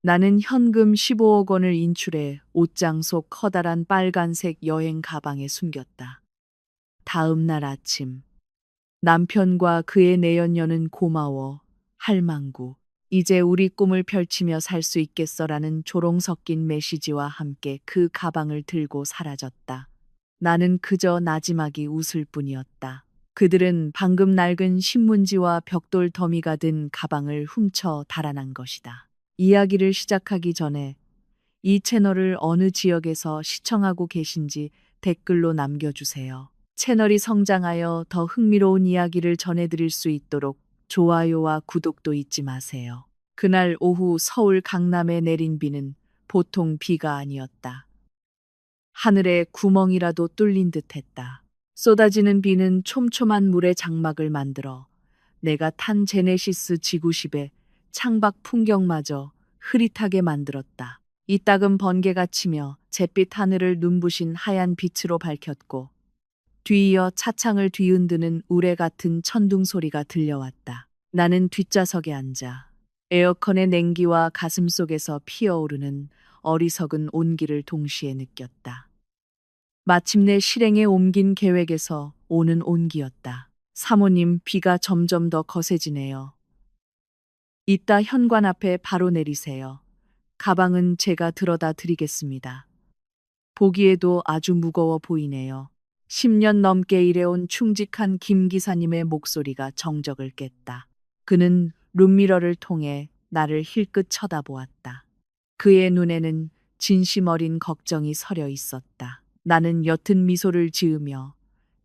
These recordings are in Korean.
나는 현금 15억 원을 인출해 옷장 속 커다란 빨간색 여행 가방에 숨겼다. 다음 날 아침, 남편과 그의 내연녀는 고마워, 할망구. 이제 우리 꿈을 펼치며 살 수 있겠어라는 조롱 섞인 메시지와 함께 그 가방을 들고 사라졌다. 나는 그저 나지막이 웃을 뿐이었다. 그들은 방금 낡은 신문지와 벽돌 더미가 든 가방을 훔쳐 달아난 것이다. 이야기를 시작하기 전에 이 채널을 어느 지역에서 시청하고 계신지 댓글로 남겨주세요. 채널이 성장하여 더 흥미로운 이야기를 전해드릴 수 있도록 좋아요와 구독도 잊지 마세요. 그날 오후 서울 강남에 내린 비는 보통 비가 아니었다. 하늘에 구멍이라도 뚫린 듯했다. 쏟아지는 비는 촘촘한 물의 장막을 만들어 내가 탄 제네시스 지구십의 창밖 풍경마저 흐릿하게 만들었다. 이따금 번개가 치며 잿빛 하늘을 눈부신 하얀 빛으로 밝혔고 뒤이어 차창을 뒤흔드는 우레 같은 천둥 소리가 들려왔다. 나는 뒷좌석에 앉아 에어컨의 냉기와 가슴 속에서 피어오르는 어리석은 온기를 동시에 느꼈다. 마침내 실행에 옮긴 계획에서 오는 온기였다. 사모님, 비가 점점 더 거세지네요. 이따 현관 앞에 바로 내리세요. 가방은 제가 들어다 드리겠습니다. 보기에도 아주 무거워 보이네요. 10년 넘게 일해온 충직한 김 기사님의 목소리가 정적을 깼다. 그는 룸미러를 통해 나를 힐끗 쳐다보았다. 그의 눈에는 진심 어린 걱정이 서려 있었다. 나는 옅은 미소를 지으며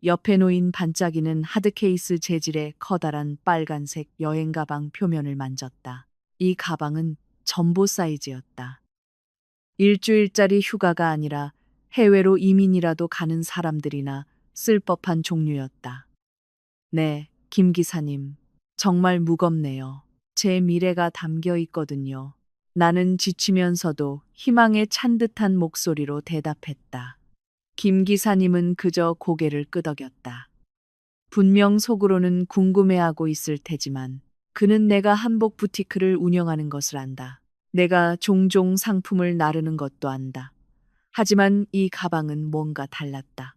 옆에 놓인 반짝이는 하드케이스 재질의 커다란 빨간색 여행 가방 표면을 만졌다. 이 가방은 전보 사이즈였다. 일주일짜리 휴가가 아니라 해외로 이민이라도 가는 사람들이나 쓸 법한 종류였다. 네, 김 기사님. 정말 무겁네요. 제 미래가 담겨 있거든요. 나는 지치면서도 희망에 찬 듯한 목소리로 대답했다. 김 기사님은 그저 고개를 끄덕였다. 분명 속으로는 궁금해하고 있을 테지만 그는 내가 한복 부티크를 운영하는 것을 안다. 내가 종종 상품을 나르는 것도 안다. 하지만 이 가방은 뭔가 달랐다.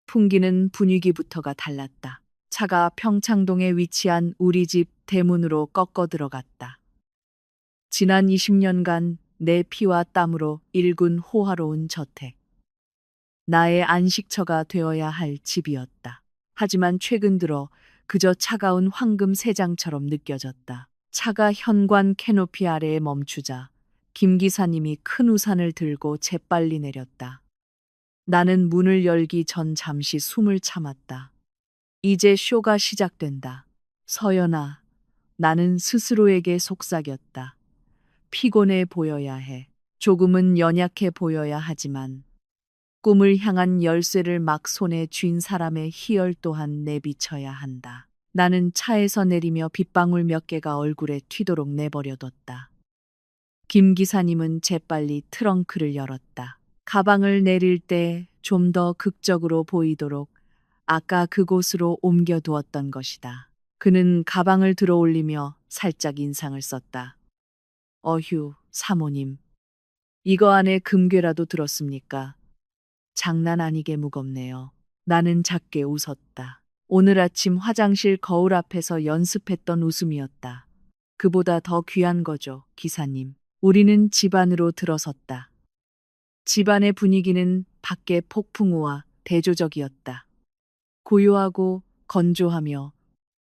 풍기는 분위기부터가 달랐다. 차가 평창동에 위치한 우리 집 대문으로 꺾어 들어갔다. 지난 20년간 내 피와 땀으로 일군 호화로운 저택. 나의 안식처가 되어야 할 집이었다. 하지만 최근 들어 그저 차가운 황금 새장처럼 느껴졌다. 차가 현관 캐노피 아래에 멈추자 김 기사님이 큰 우산을 들고 재빨리 내렸다. 나는 문을 열기 전 잠시 숨을 참았다. 이제 쇼가 시작된다. 서연아, 나는 스스로에게 속삭였다. 피곤해 보여야 해. 조금은 연약해 보여야 하지만 꿈을 향한 열쇠를 막 손에 쥔 사람의 희열 또한 내비쳐야 한다. 나는 차에서 내리며 빗방울 몇 개가 얼굴에 튀도록 내버려뒀다. 김 기사님은 재빨리 트렁크를 열었다. 가방을 내릴 때 좀 더 극적으로 보이도록 아까 그곳으로 옮겨두었던 것이다. 그는 가방을 들어 올리며 살짝 인상을 썼다. 어휴, 사모님. 이거 안에 금괴라도 들었습니까? 장난 아니게 무겁네요. 나는 작게 웃었다. 오늘 아침 화장실 거울 앞에서 연습했던 웃음이었다. 그보다 더 귀한 거죠, 기사님. 우리는 집 안으로 들어섰다. 집안의 분위기는 밖의 폭풍우와 대조적이었다. 고요하고 건조하며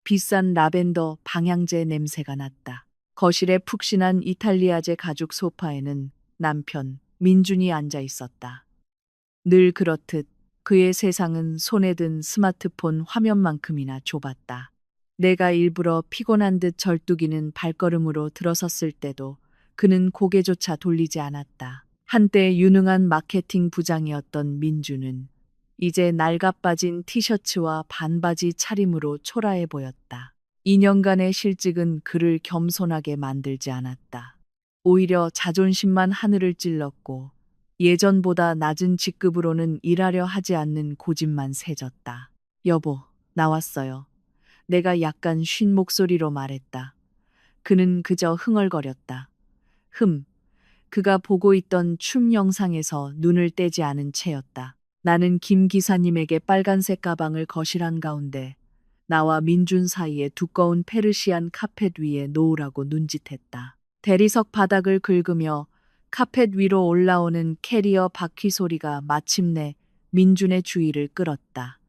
비싼 라벤더 방향제 냄새가 났다. 거실에 푹신한 이탈리아제 가죽 소파에는 남편 민준이 앉아 있었다. 늘 그렇듯 그의 세상은 손에 든 스마트폰 화면만큼이나 좁았다. 내가 일부러 피곤한 듯 절뚝이는 발걸음으로 들어섰을 때도 그는 고개조차 돌리지 않았다. 한때 유능한 마케팅 부장이었던 민주는 이제 낡아빠진 티셔츠와 반바지 차림으로 초라해 보였다. 2년간의 실직은 그를 겸손하게 만들지 않았다. 오히려 자존심만 하늘을 찔렀고 예전보다 낮은 직급으로는 일하려 하지 않는 고집만 세졌다. 여보, 나왔어요. 내가 약간 쉰 목소리로 말했다. 그는 그저 흥얼거렸다. 그가 보고 있던 춤 영상에서 눈을 떼지 않은 채였다. 나는 김 기사님에게 빨간색 가방을 거실 한가운데 나와 민준 사이에 두꺼운 페르시안 카펫 위에 놓으라고 눈짓했다. 대리석 바닥을 긁으며 카펫 위로 올라오는 캐리어 바퀴 소리가 마침내 민준의 주의를 끌었다.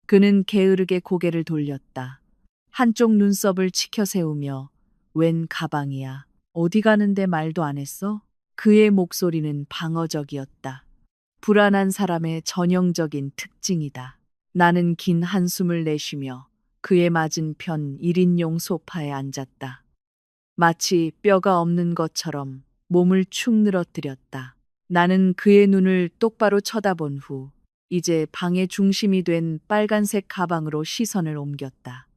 그는 게으르게 고개를 돌렸다. 한쪽 눈썹을 치켜 세우며 웬 가방이야. 어디 가는데 말도 안 했어? 그의 목소리는 방어적이었다. 불안한 사람의 전형적인 특징이다. 나는 긴 한숨을 내쉬며 그의 맞은편 1인용 소파에 앉았다. 마치 뼈가 없는 것처럼 몸을 축 늘어뜨렸다. 나는 그의 눈을 똑바로 쳐다본 후 이제 방의 중심이 된 빨간색 가방으로 시선을 옮겼다.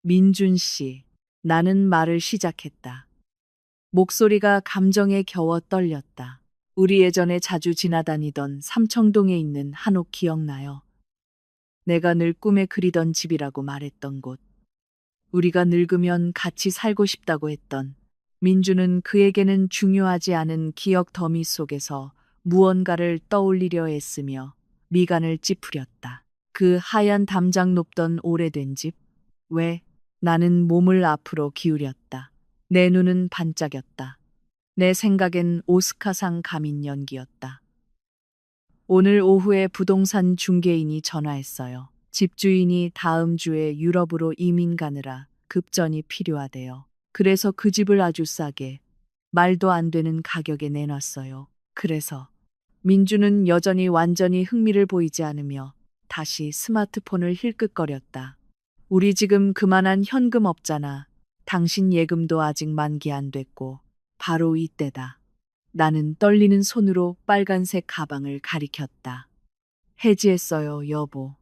민준 씨, 나는 말을 시작했다. 목소리가 감정에 겨워 떨렸다. 우리 예전에 자주 지나다니던 삼청동에 있는 한옥 기억나요? 내가 늘 꿈에 그리던 집이라고 말했던 곳. 우리가 늙으면 같이 살고 싶다고 했던. 민주는 그에게는 중요하지 않은 기억 더미 속에서 무언가를 떠올리려 애쓰며 미간을 찌푸렸다. 그 하얀 담장 높던 오래된 집. 왜? 나는 몸을 앞으로 기울였다. 내 눈은 반짝였다. 내 생각엔 오스카상 가민 연기였다. 오늘 오후에 부동산 중개인이 전화했어요. 집주인이 다음 주에 유럽으로 이민 가느라 급전이 필요하대요. 그래서 그 집을 아주 싸게, 말도 안 되는 가격에 내놨어요. 그래서 민주는 여전히 완전히 흥미를 보이지 않으며 다시 스마트폰을 힐끗거렸다. 우리 지금 그만한 현금 없잖아. 당신 예금도 아직 만기 안 됐고 바로 이때다. 나는 떨리는 손으로 빨간색 가방을 가리켰다. 해지했어요, 여보.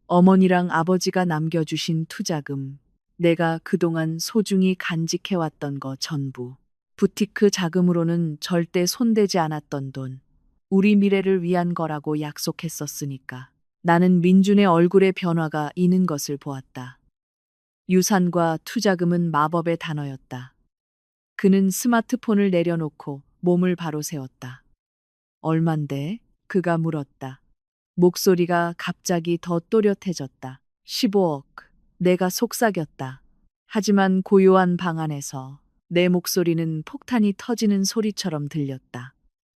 어머니랑 아버지가 남겨주신 투자금. 내가 그동안 소중히 간직해왔던 거 전부. 부티크 자금으로는 절대 손대지 않았던 돈. 우리 미래를 위한 거라고 약속했었으니까. 나는 민준의 얼굴의 변화가 있는 것을 보았다. 유산과 투자금은 마법의 단어였다. 그는 스마트폰을 내려놓고 몸을 바로 세웠다. 얼만데? 그가 물었다. 목소리가 갑자기 더 또렷해졌다. 15억. 내가 속삭였다. 하지만 고요한 방 안에서 내 목소리는 폭탄이 터지는 소리처럼 들렸다.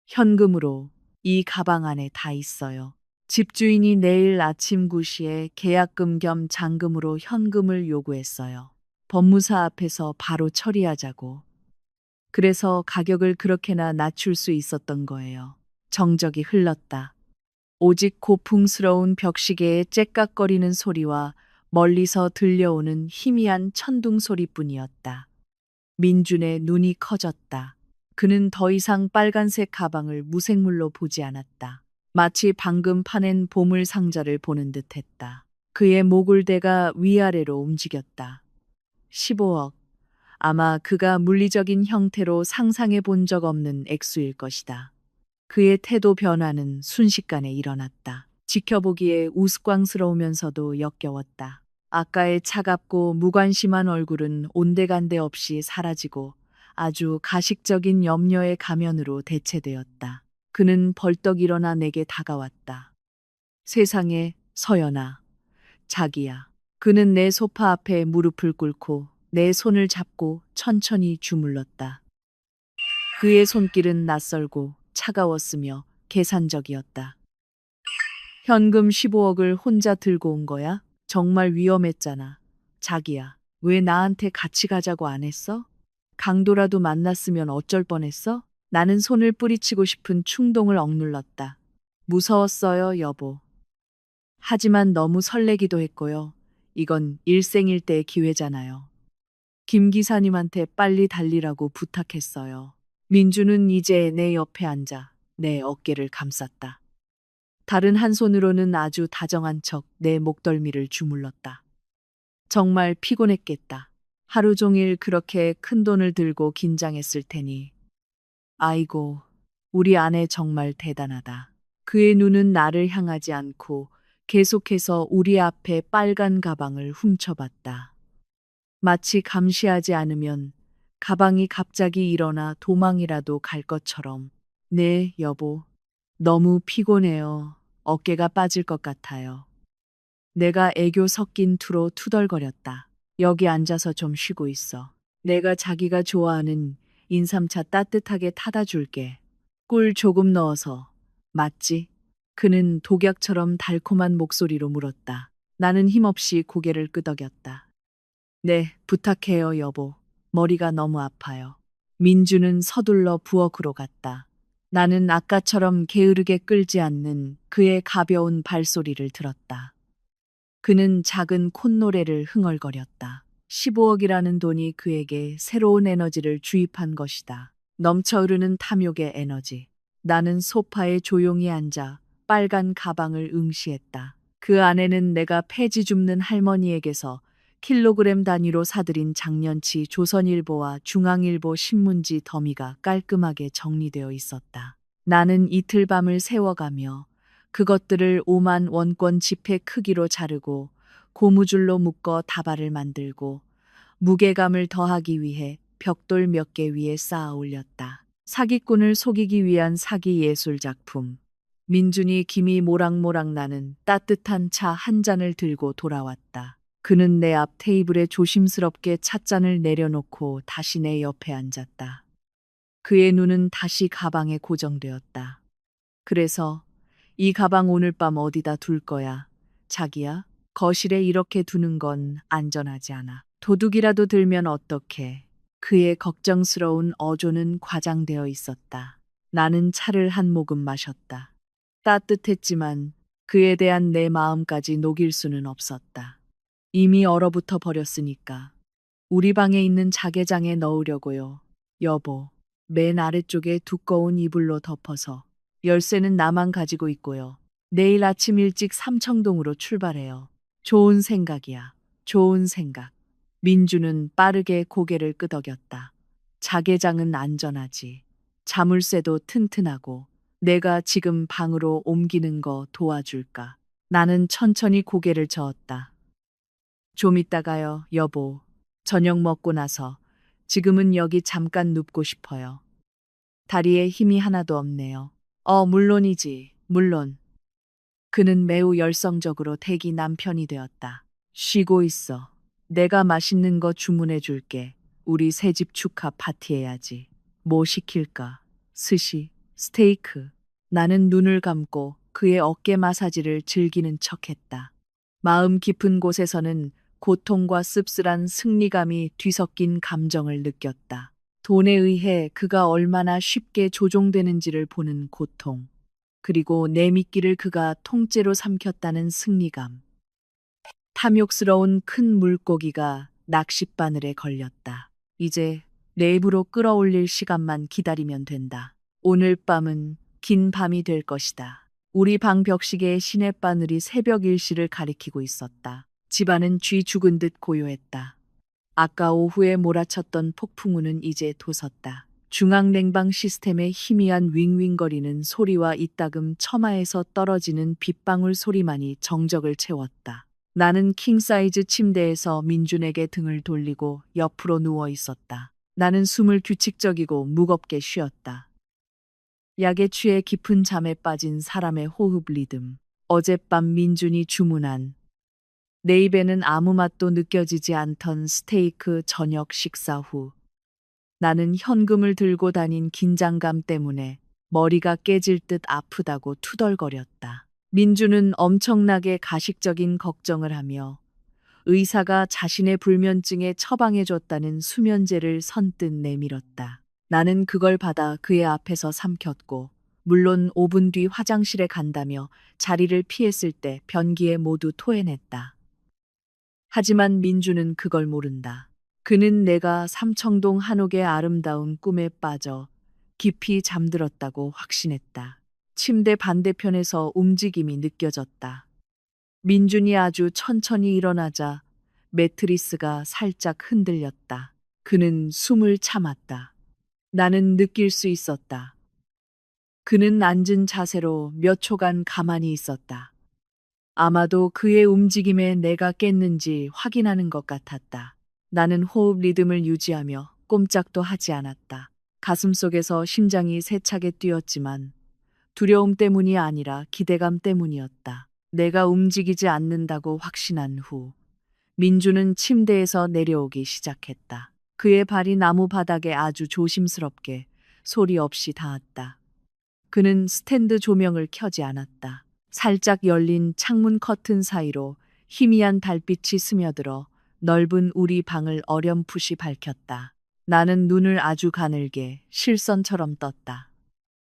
현금으로 이 가방 안에 다 있어요. 집주인이 내일 아침 9시에 계약금 겸 잔금으로 현금을 요구했어요. 법무사 앞에서 바로 처리하자고. 그래서 가격을 그렇게나 낮출 수 있었던 거예요. 정적이 흘렀다. 오직 고풍스러운 벽시계의 째깍거리는 소리와 멀리서 들려오는 희미한 천둥 소리뿐이었다. 민준의 눈이 커졌다. 그는 더 이상 빨간색 가방을 무생물로 보지 않았다. 마치 방금 파낸 보물 상자를 보는 듯했다. 그의 목을대가 위아래로 움직였다. 15억. 아마 그가 물리적인 형태로 상상해 본 적 없는 액수일 것이다. 그의 태도 변화는 순식간에 일어났다. 지켜보기에 우스꽝스러우면서도 역겨웠다. 아까의 차갑고 무관심한 얼굴은 온데간데 없이 사라지고 아주 가식적인 염려의 가면으로 대체되었다. 그는 벌떡 일어나 내게 다가왔다. 세상에, 서연아. 자기야. 그는 내 소파 앞에 무릎을 꿇고 내 손을 잡고 천천히 주물렀다. 그의 손길은 낯설고 차가웠으며 계산적이었다. 현금 15억을 혼자 들고 온 거야? 정말 위험했잖아. 자기야, 왜 나한테 같이 가자고 안 했어? 강도라도 만났으면 어쩔 뻔했어? 나는 손을 뿌리치고 싶은 충동을 억눌렀다. 무서웠어요, 여보. 하지만 너무 설레기도 했고요. 이건 일생일대의 기회잖아요. 김 기사님한테 빨리 달리라고 부탁했어요. 민주는 이제 내 옆에 앉아 내 어깨를 감쌌다. 다른 한 손으로는 아주 다정한 척 내 목덜미를 주물렀다. 정말 피곤했겠다. 하루 종일 그렇게 큰 돈을 들고 긴장했을 테니. 아이고, 우리 아내 정말 대단하다. 그의 눈은 나를 향하지 않고 계속해서 우리 앞에 빨간 가방을 훔쳐봤다. 마치 감시하지 않으면 가방이 갑자기 일어나 도망이라도 갈 것처럼. 네, 여보. 너무 피곤해요. 어깨가 빠질 것 같아요. 내가 애교 섞인 투로 투덜거렸다. 여기 앉아서 좀 쉬고 있어. 내가 자기가 좋아하는 인삼차 따뜻하게 타다 줄게. 꿀 조금 넣어서. 맞지? 그는 독약처럼 달콤한 목소리로 물었다. 나는 힘없이 고개를 끄덕였다. 네, 부탁해요, 여보. 머리가 너무 아파요. 민주는 서둘러 부엌으로 갔다. 나는 아까처럼 게으르게 끌지 않는 그의 가벼운 발소리를 들었다. 그는 작은 콧노래를 흥얼거렸다. 15억이라는 돈이 그에게 새로운 에너지를 주입한 것이다. 넘쳐흐르는 탐욕의 에너지. 나는 소파에 조용히 앉아 빨간 가방을 응시했다. 그 안에는 내가 폐지 줍는 할머니에게서 킬로그램 단위로 사들인 작년치 조선일보와 중앙일보 신문지 더미가 깔끔하게 정리되어 있었다. 나는 이틀 밤을 세워가며 그것들을 5만 원권 지폐 크기로 자르고 고무줄로 묶어 다발을 만들고 무게감을 더하기 위해 벽돌 몇 개 위에 쌓아 올렸다. 사기꾼을 속이기 위한 사기 예술 작품. 민준이 김이 모락모락 나는 따뜻한 차 한 잔을 들고 돌아왔다. 그는 내 앞 테이블에 조심스럽게 찻잔을 내려놓고 다시 내 옆에 앉았다. 그의 눈은 다시 가방에 고정되었다. 그래서 이 가방 오늘 밤 어디다 둘 거야? 자기야? 거실에 이렇게 두는 건 안전하지 않아. 도둑이라도 들면 어떡해? 그의 걱정스러운 어조는 과장되어 있었다. 나는 차를 한 모금 마셨다. 따뜻했지만 그에 대한 내 마음까지 녹일 수는 없었다. 이미 얼어붙어 버렸으니까. 우리 방에 있는 자개장에 넣으려고요. 여보, 맨 아래쪽에 두꺼운 이불로 덮어서. 열쇠는 나만 가지고 있고요. 내일 아침 일찍 삼청동으로 출발해요. 좋은 생각이야. 좋은 생각. 민주는 빠르게 고개를 끄덕였다. 자개장은 안전하지. 자물쇠도 튼튼하고 내가 지금 방으로 옮기는 거 도와줄까? 나는 천천히 고개를 저었다. 좀 이따가요, 여보. 저녁 먹고 나서 지금은 여기 잠깐 눕고 싶어요. 다리에 힘이 하나도 없네요. 물론이지, 물론. 그는 매우 열성적으로 대기 남편이 되었다. 쉬고 있어. 내가 맛있는 거 주문해 줄게. 우리 새집 축하 파티해야지. 뭐 시킬까? 스시, 스테이크. 나는 눈을 감고 그의 어깨 마사지를 즐기는 척했다. 마음 깊은 곳에서는 고통과 씁쓸한 승리감이 뒤섞인 감정을 느꼈다. 돈에 의해 그가 얼마나 쉽게 조종되는지를 보는 고통. 그리고 내 미끼를 그가 통째로 삼켰다는 승리감. 탐욕스러운 큰 물고기가 낚싯바늘에 걸렸다. 이제 내 입으로 끌어올릴 시간만 기다리면 된다. 오늘 밤은 긴 밤이 될 것이다. 우리 방 벽시계의 시냇바늘이 새벽 일시를 가리키고 있었다. 집안은 쥐 죽은 듯 고요했다. 아까 오후에 몰아쳤던 폭풍우는 이제 도섰다. 중앙 냉방 시스템의 희미한 윙윙거리는 소리와 이따금 처마에서 떨어지는 빗방울 소리만이 정적을 채웠다. 나는 킹사이즈 침대에서 민준에게 등을 돌리고 옆으로 누워 있었다. 나는 숨을 규칙적이고 무겁게 쉬었다. 약에 취해 깊은 잠에 빠진 사람의 호흡 리듬. 어젯밤 민준이 주문한 내 입에는 아무 맛도 느껴지지 않던 스테이크 저녁 식사 후 나는 현금을 들고 다닌 긴장감 때문에 머리가 깨질 듯 아프다고 투덜거렸다. 민주는 엄청나게 가식적인 걱정을 하며 의사가 자신의 불면증에 처방해줬다는 수면제를 선뜻 내밀었다. 나는 그걸 받아 그의 앞에서 삼켰고 물론 5분 뒤 화장실에 간다며 자리를 피했을 때 변기에 모두 토해냈다. 하지만 민주는 그걸 모른다. 그는 내가 삼청동 한옥의 아름다운 꿈에 빠져 깊이 잠들었다고 확신했다. 침대 반대편에서 움직임이 느껴졌다. 민준이 아주 천천히 일어나자 매트리스가 살짝 흔들렸다. 그는 숨을 참았다. 나는 느낄 수 있었다. 그는 앉은 자세로 몇 초간 가만히 있었다. 아마도 그의 움직임에 내가 깼는지 확인하는 것 같았다. 나는 호흡 리듬을 유지하며 꼼짝도 하지 않았다. 가슴속에서 심장이 세차게 뛰었지만 두려움 때문이 아니라 기대감 때문이었다. 내가 움직이지 않는다고 확신한 후 민주는 침대에서 내려오기 시작했다. 그의 발이 나무 바닥에 아주 조심스럽게 소리 없이 닿았다. 그는 스탠드 조명을 켜지 않았다. 살짝 열린 창문 커튼 사이로 희미한 달빛이 스며들어 넓은 우리 방을 어렴풋이 밝혔다. 나는 눈을 아주 가늘게 실선처럼 떴다.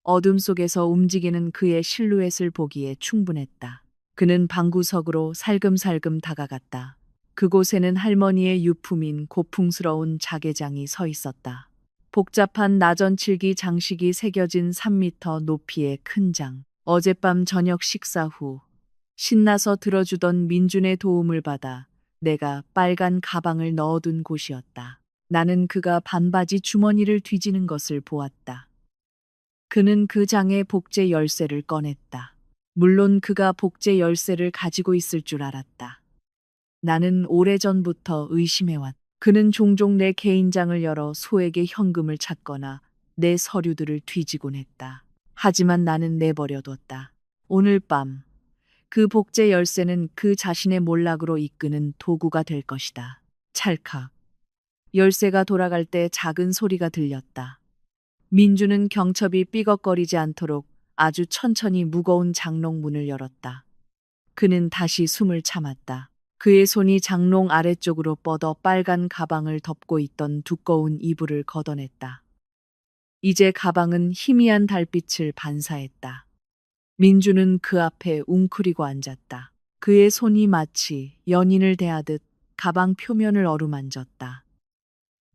어둠 속에서 움직이는 그의 실루엣을 보기에 충분했다. 그는 방구석으로 살금살금 다가갔다. 그곳에는 할머니의 유품인 고풍스러운 자개장이 서 있었다. 복잡한 나전칠기 장식이 새겨진 3미터 높이의 큰 장. 어젯밤 저녁 식사 후 신나서 들어주던 민준의 도움을 받아 내가 빨간 가방을 넣어둔 곳이었다. 나는 그가 반바지 주머니를 뒤지는 것을 보았다. 그는 그 장의 복제 열쇠를 꺼냈다. 물론 그가 복제 열쇠를 가지고 있을 줄 알았다. 나는 오래전부터 의심해왔다. 그는 종종 내 개인장을 열어 소에게 현금을 찾거나 내 서류들을 뒤지곤 했다. 하지만 나는 내버려뒀다. 오늘 밤 그 복제 열쇠는 그 자신의 몰락으로 이끄는 도구가 될 것이다. 찰칵. 열쇠가 돌아갈 때 작은 소리가 들렸다. 민주는 경첩이 삐걱거리지 않도록 아주 천천히 무거운 장롱 문을 열었다. 그는 다시 숨을 참았다. 그의 손이 장롱 아래쪽으로 뻗어 빨간 가방을 덮고 있던 두꺼운 이불을 걷어냈다. 이제 가방은 희미한 달빛을 반사했다. 민주는 그 앞에 웅크리고 앉았다. 그의 손이 마치 연인을 대하듯 가방 표면을 어루만졌다.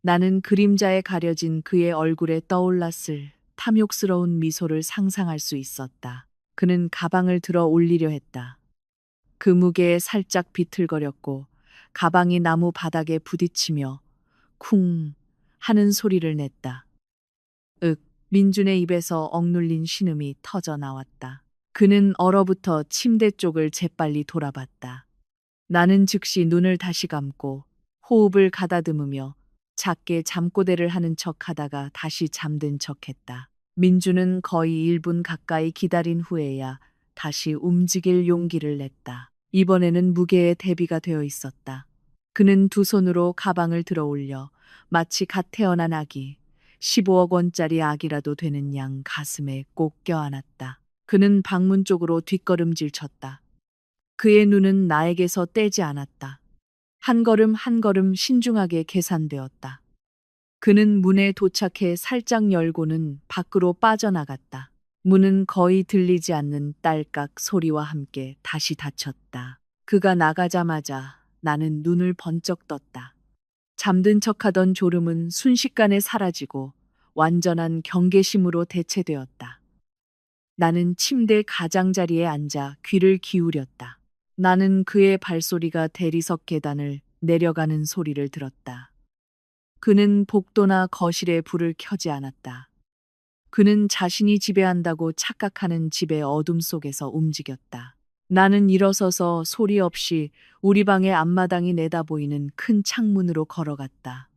나는 그림자에 가려진 그의 얼굴에 떠올랐을 탐욕스러운 미소를 상상할 수 있었다. 그는 가방을 들어 올리려 했다. 그 무게에 살짝 비틀거렸고 가방이 나무 바닥에 부딪히며 쿵 하는 소리를 냈다. 민준의 입에서 억눌린 신음이 터져 나왔다. 그는 얼어붙어 침대 쪽을 재빨리 돌아봤다. 나는 즉시 눈을 다시 감고 호흡을 가다듬으며 작게 잠꼬대를 하는 척 하다가 다시 잠든 척했다. 민주는 거의 1분 가까이 기다린 후에야 다시 움직일 용기를 냈다. 이번에는 무게에 대비가 되어 있었다. 그는 두 손으로 가방을 들어 올려 마치 갓 태어난 아기, 15억 원짜리 아기라도 되는 양 가슴에 꼭 껴안았다. 그는 방문 쪽으로 뒷걸음질 쳤다. 그의 눈은 나에게서 떼지 않았다. 한 걸음 한 걸음 신중하게 계산되었다. 그는 문에 도착해 살짝 열고는 밖으로 빠져나갔다. 문은 거의 들리지 않는 딸깍 소리와 함께 다시 닫혔다. 그가 나가자마자 나는 눈을 번쩍 떴다. 잠든 척하던 졸음은 순식간에 사라지고 완전한 경계심으로 대체되었다. 나는 침대 가장자리에 앉아 귀를 기울였다. 나는 그의 발소리가 대리석 계단을 내려가는 소리를 들었다. 그는 복도나 거실에 불을 켜지 않았다. 그는 자신이 지배한다고 착각하는 집의 어둠 속에서 움직였다. 나는 일어서서 소리 없이 우리 방의 앞마당이 내다보이는 큰 창문으로 걸어갔다.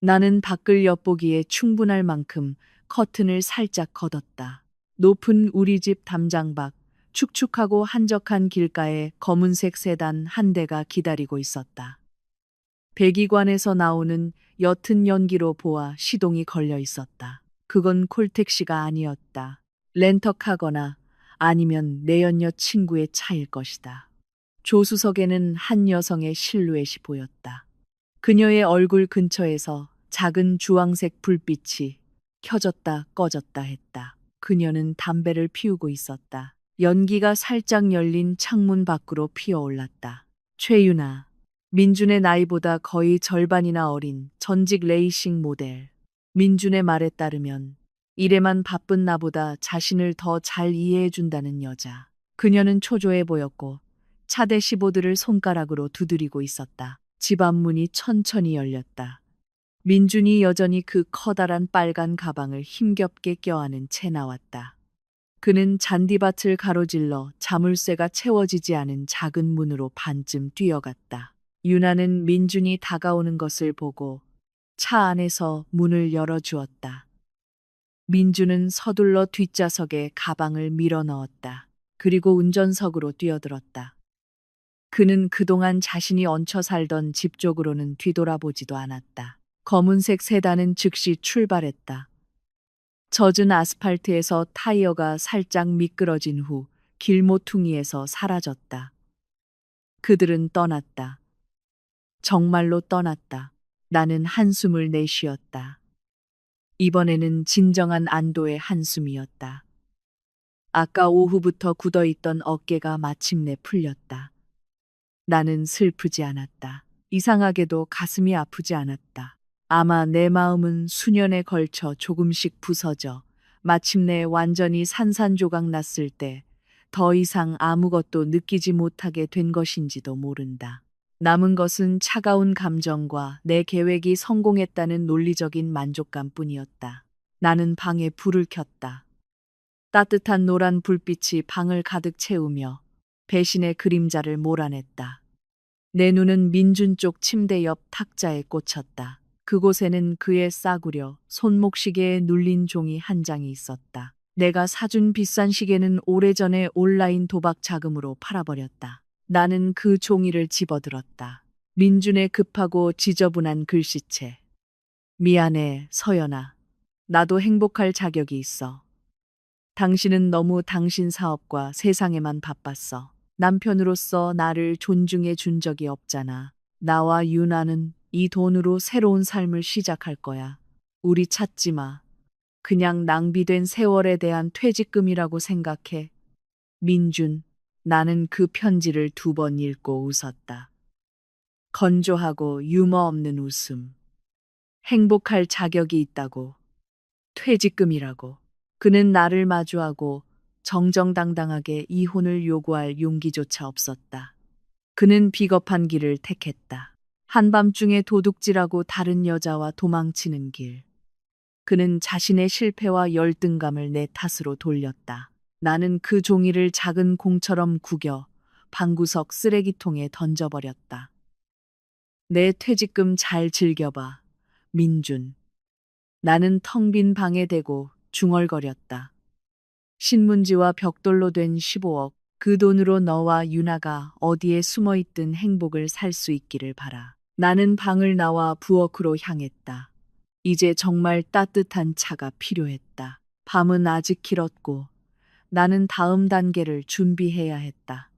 나는 밖을 엿보기에 충분할 만큼 커튼을 살짝 걷었다. 높은 우리 집 담장 밖, 축축하고 한적한 길가에 검은색 세단 한 대가 기다리고 있었다. 배기관에서 나오는 옅은 연기로 보아 시동이 걸려 있었다. 그건 콜택시가 아니었다. 렌터카거나 아니면 내연녀 친구의 차일 것이다. 조수석에는 한 여성의 실루엣이 보였다. 그녀의 얼굴 근처에서 작은 주황색 불빛이 켜졌다 꺼졌다 했다. 그녀는 담배를 피우고 있었다. 연기가 살짝 열린 창문 밖으로 피어올랐다. 최유나. 민준의 나이보다 거의 절반이나 어린 전직 레이싱 모델. 민준의 말에 따르면 일에만 바쁜 나보다 자신을 더 잘 이해해준다는 여자. 그녀는 초조해 보였고 차 대시보드를 손가락으로 두드리고 있었다. 집 앞문이 천천히 열렸다. 민준이 여전히 그 커다란 빨간 가방을 힘겹게 껴안은 채 나왔다. 그는 잔디밭을 가로질러 자물쇠가 채워지지 않은 작은 문으로 반쯤 뛰어갔다. 유나는 민준이 다가오는 것을 보고 차 안에서 문을 열어주었다. 민주는 서둘러 뒷좌석에 가방을 밀어 넣었다. 그리고 운전석으로 뛰어들었다. 그는 그동안 자신이 얹혀 살던 집 쪽으로는 뒤돌아보지도 않았다. 검은색 세단은 즉시 출발했다. 젖은 아스팔트에서 타이어가 살짝 미끄러진 후 길모퉁이에서 사라졌다. 그들은 떠났다. 정말로 떠났다. 나는 한숨을 내쉬었다. 이번에는 진정한 안도의 한숨이었다. 아까 오후부터 굳어있던 어깨가 마침내 풀렸다. 나는 슬프지 않았다. 이상하게도 가슴이 아프지 않았다. 아마 내 마음은 수년에 걸쳐 조금씩 부서져 마침내 완전히 산산조각 났을 때 더 이상 아무것도 느끼지 못하게 된 것인지도 모른다. 남은 것은 차가운 감정과 내 계획이 성공했다는 논리적인 만족감뿐이었다. 나는 방에 불을 켰다. 따뜻한 노란 불빛이 방을 가득 채우며 배신의 그림자를 몰아냈다. 내 눈은 민준 쪽 침대 옆 탁자에 꽂혔다. 그곳에는 그의 싸구려 손목시계에 눌린 종이 한 장이 있었다. 내가 사준 비싼 시계는 오래전에 온라인 도박 자금으로 팔아버렸다. 나는 그 종이를 집어들었다. 민준의 급하고 지저분한 글씨체. 미안해, 서연아. 나도 행복할 자격이 있어. 당신은 너무 당신 사업과 세상에만 바빴어. 남편으로서 나를 존중해 준 적이 없잖아. 나와 유나는 이 돈으로 새로운 삶을 시작할 거야. 우리 찾지 마. 그냥 낭비된 세월에 대한 퇴직금이라고 생각해. 민준, 나는 그 편지를 2번 읽고 웃었다. 건조하고 유머 없는 웃음. 행복할 자격이 있다고. 퇴직금이라고. 그는 나를 마주하고 정정당당하게 이혼을 요구할 용기조차 없었다. 그는 비겁한 길을 택했다. 한밤중에 도둑질하고 다른 여자와 도망치는 길. 그는 자신의 실패와 열등감을 내 탓으로 돌렸다. 나는 그 종이를 작은 공처럼 구겨 방구석 쓰레기통에 던져버렸다. 내 퇴직금 잘 즐겨봐, 민준. 나는 텅 빈 방에 대고 중얼거렸다. 신문지와 벽돌로 된 15억, 그 돈으로 너와 유나가 어디에 숨어있든 행복을 살 수 있기를 바라. 나는 방을 나와 부엌으로 향했다. 이제 정말 따뜻한 차가 필요했다. 밤은 아직 길었고 나는 다음 단계를 준비해야 했다.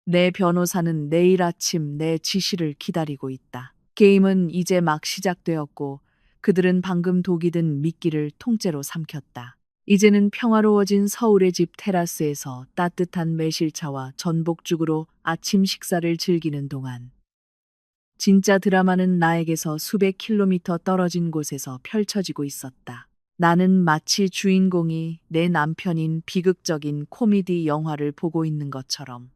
내 변호사는 내일 아침 내 지시를 기다리고 있다. 게임은 이제 막 시작되었고 그들은 방금 독이 든 미끼를 통째로 삼켰다. 이제는 평화로워진 서울의 집 테라스에서 따뜻한 매실차와 전복죽으로 아침 식사를 즐기는 동안 진짜 드라마는 나에게서 수백 킬로미터 떨어진 곳에서 펼쳐지고 있었다. 나는 마치 주인공이 내 남편인 비극적인 코미디 영화를 보고 있는 것처럼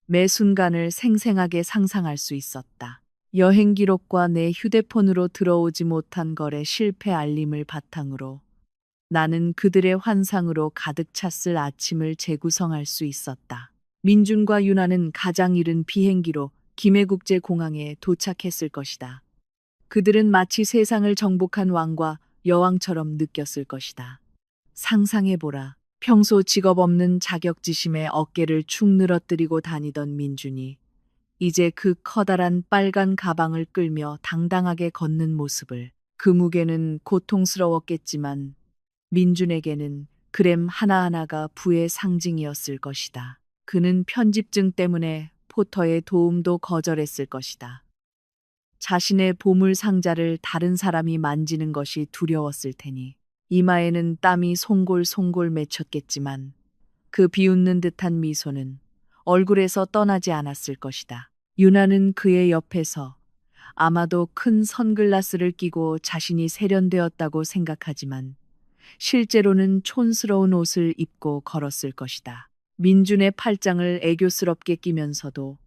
매 순간을 생생하게 상상할 수 있었다. 여행 기록과 내 휴대폰으로 들어오지 못한 거래 실패 알림을 바탕으로 나는 그들의 환상으로 가득 찼을 아침을 재구성할 수 있었다. 민준과 유나는 가장 이른 비행기로 김해국제공항에 도착했을 것이다. 그들은 마치 세상을 정복한 왕과 여왕처럼 느꼈을 것이다. 상상해보라. 평소 직업 없는 자격지심에 어깨를 축 늘어뜨리고 다니던 민준이 이제 그 커다란 빨간 가방을 끌며 당당하게 걷는 모습을. 그 무게는 고통스러웠겠지만 민준에게는 그램 하나하나가 부의 상징이었을 것이다. 그는 편집증 때문에 포터의 도움도 거절했을 것이다. 자신의 보물 상자를 다른 사람이 만지는 것이 두려웠을 테니 이마에는 땀이 송골송골 맺혔겠지만 그 비웃는 듯한 미소는 얼굴에서 떠나지 않았을 것이다. 유나는 그의 옆에서 아마도 큰 선글라스를 끼고 자신이 세련되었다고 생각하지만 실제로는 촌스러운 옷을 입고 걸었을 것이다. 민준의 팔짱을 애교스럽게 끼면서도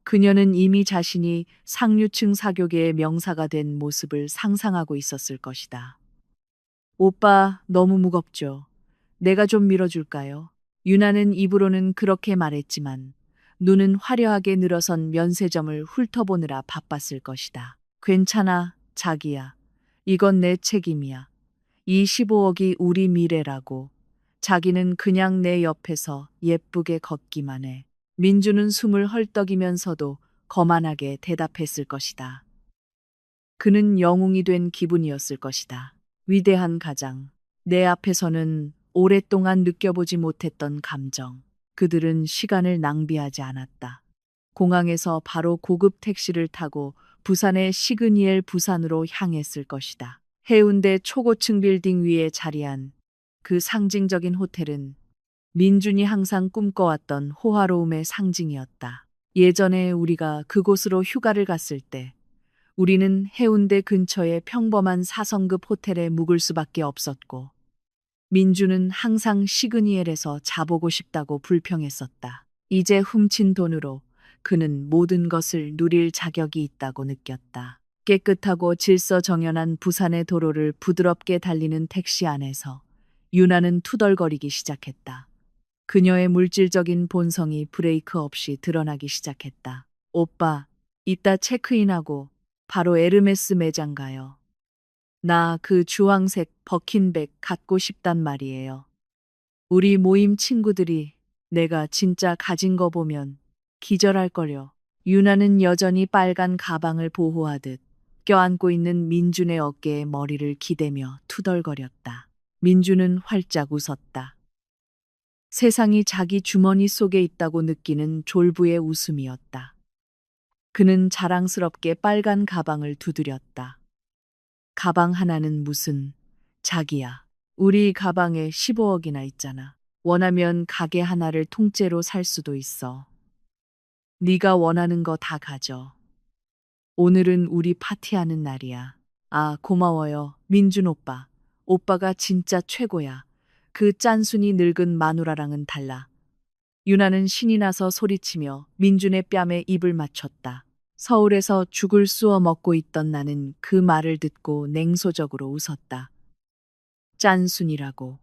그녀는 이미 자신이 상류층 사교계의 명사가 된 모습을 상상하고 있었을 것이다. 오빠, 너무 무겁죠? 내가 좀 밀어줄까요? 유나는 입으로는 그렇게 말했지만 눈은 화려하게 늘어선 면세점을 훑어보느라 바빴을 것이다. 괜찮아. 자기야, 이건 내 책임이야. 이 15억이 우리 미래라고. 자기는 그냥 내 옆에서 예쁘게 걷기만 해. 민주는 숨을 헐떡이면서도 거만하게 대답했을 것이다. 그는 영웅이 된 기분이었을 것이다. 위대한 가장. 내 앞에서는 오랫동안 느껴보지 못했던 감정. 그들은 시간을 낭비하지 않았다. 공항에서 바로 고급 택시를 타고 부산의 시그니엘 부산으로 향했을 것이다. 해운대 초고층 빌딩 위에 자리한 그 상징적인 호텔은 민준이 항상 꿈꿔왔던 호화로움의 상징이었다. 예전에 우리가 그곳으로 휴가를 갔을 때 우리는 해운대 근처의 평범한 4성급 호텔에 묵을 수밖에 없었고 민주는 항상 시그니엘에서 자보고 싶다고 불평했었다. 이제 훔친 돈으로 그는 모든 것을 누릴 자격이 있다고 느꼈다. 깨끗하고 질서정연한 부산의 도로를 부드럽게 달리는 택시 안에서 유나는 투덜거리기 시작했다. 그녀의 물질적인 본성이 브레이크 없이 드러나기 시작했다. 오빠, 이따 체크인하고 바로 에르메스 매장 가요. 나 그 주황색 버킨백 갖고 싶단 말이에요. 우리 모임 친구들이 내가 진짜 가진 거 보면 기절할걸요. 유나는 여전히 빨간 가방을 보호하듯 껴안고 있는 민준의 어깨에 머리를 기대며 투덜거렸다. 민준은 활짝 웃었다. 세상이 자기 주머니 속에 있다고 느끼는 졸부의 웃음이었다. 그는 자랑스럽게 빨간 가방을 두드렸다. 가방 하나는 무슨, 자기야. 우리 가방에 15억이나 있잖아. 원하면 가게 하나를 통째로 살 수도 있어. 네가 원하는 거 다 가져. 오늘은 우리 파티하는 날이야. 아, 고마워요. 민준 오빠. 오빠가 진짜 최고야. 그 짠순이 늙은 마누라랑은 달라. 유나는 신이 나서 소리치며 민준의 뺨에 입을 맞췄다. 서울에서 죽을 쑤어 먹고 있던 나는 그 말을 듣고 냉소적으로 웃었다. 짠순이라고.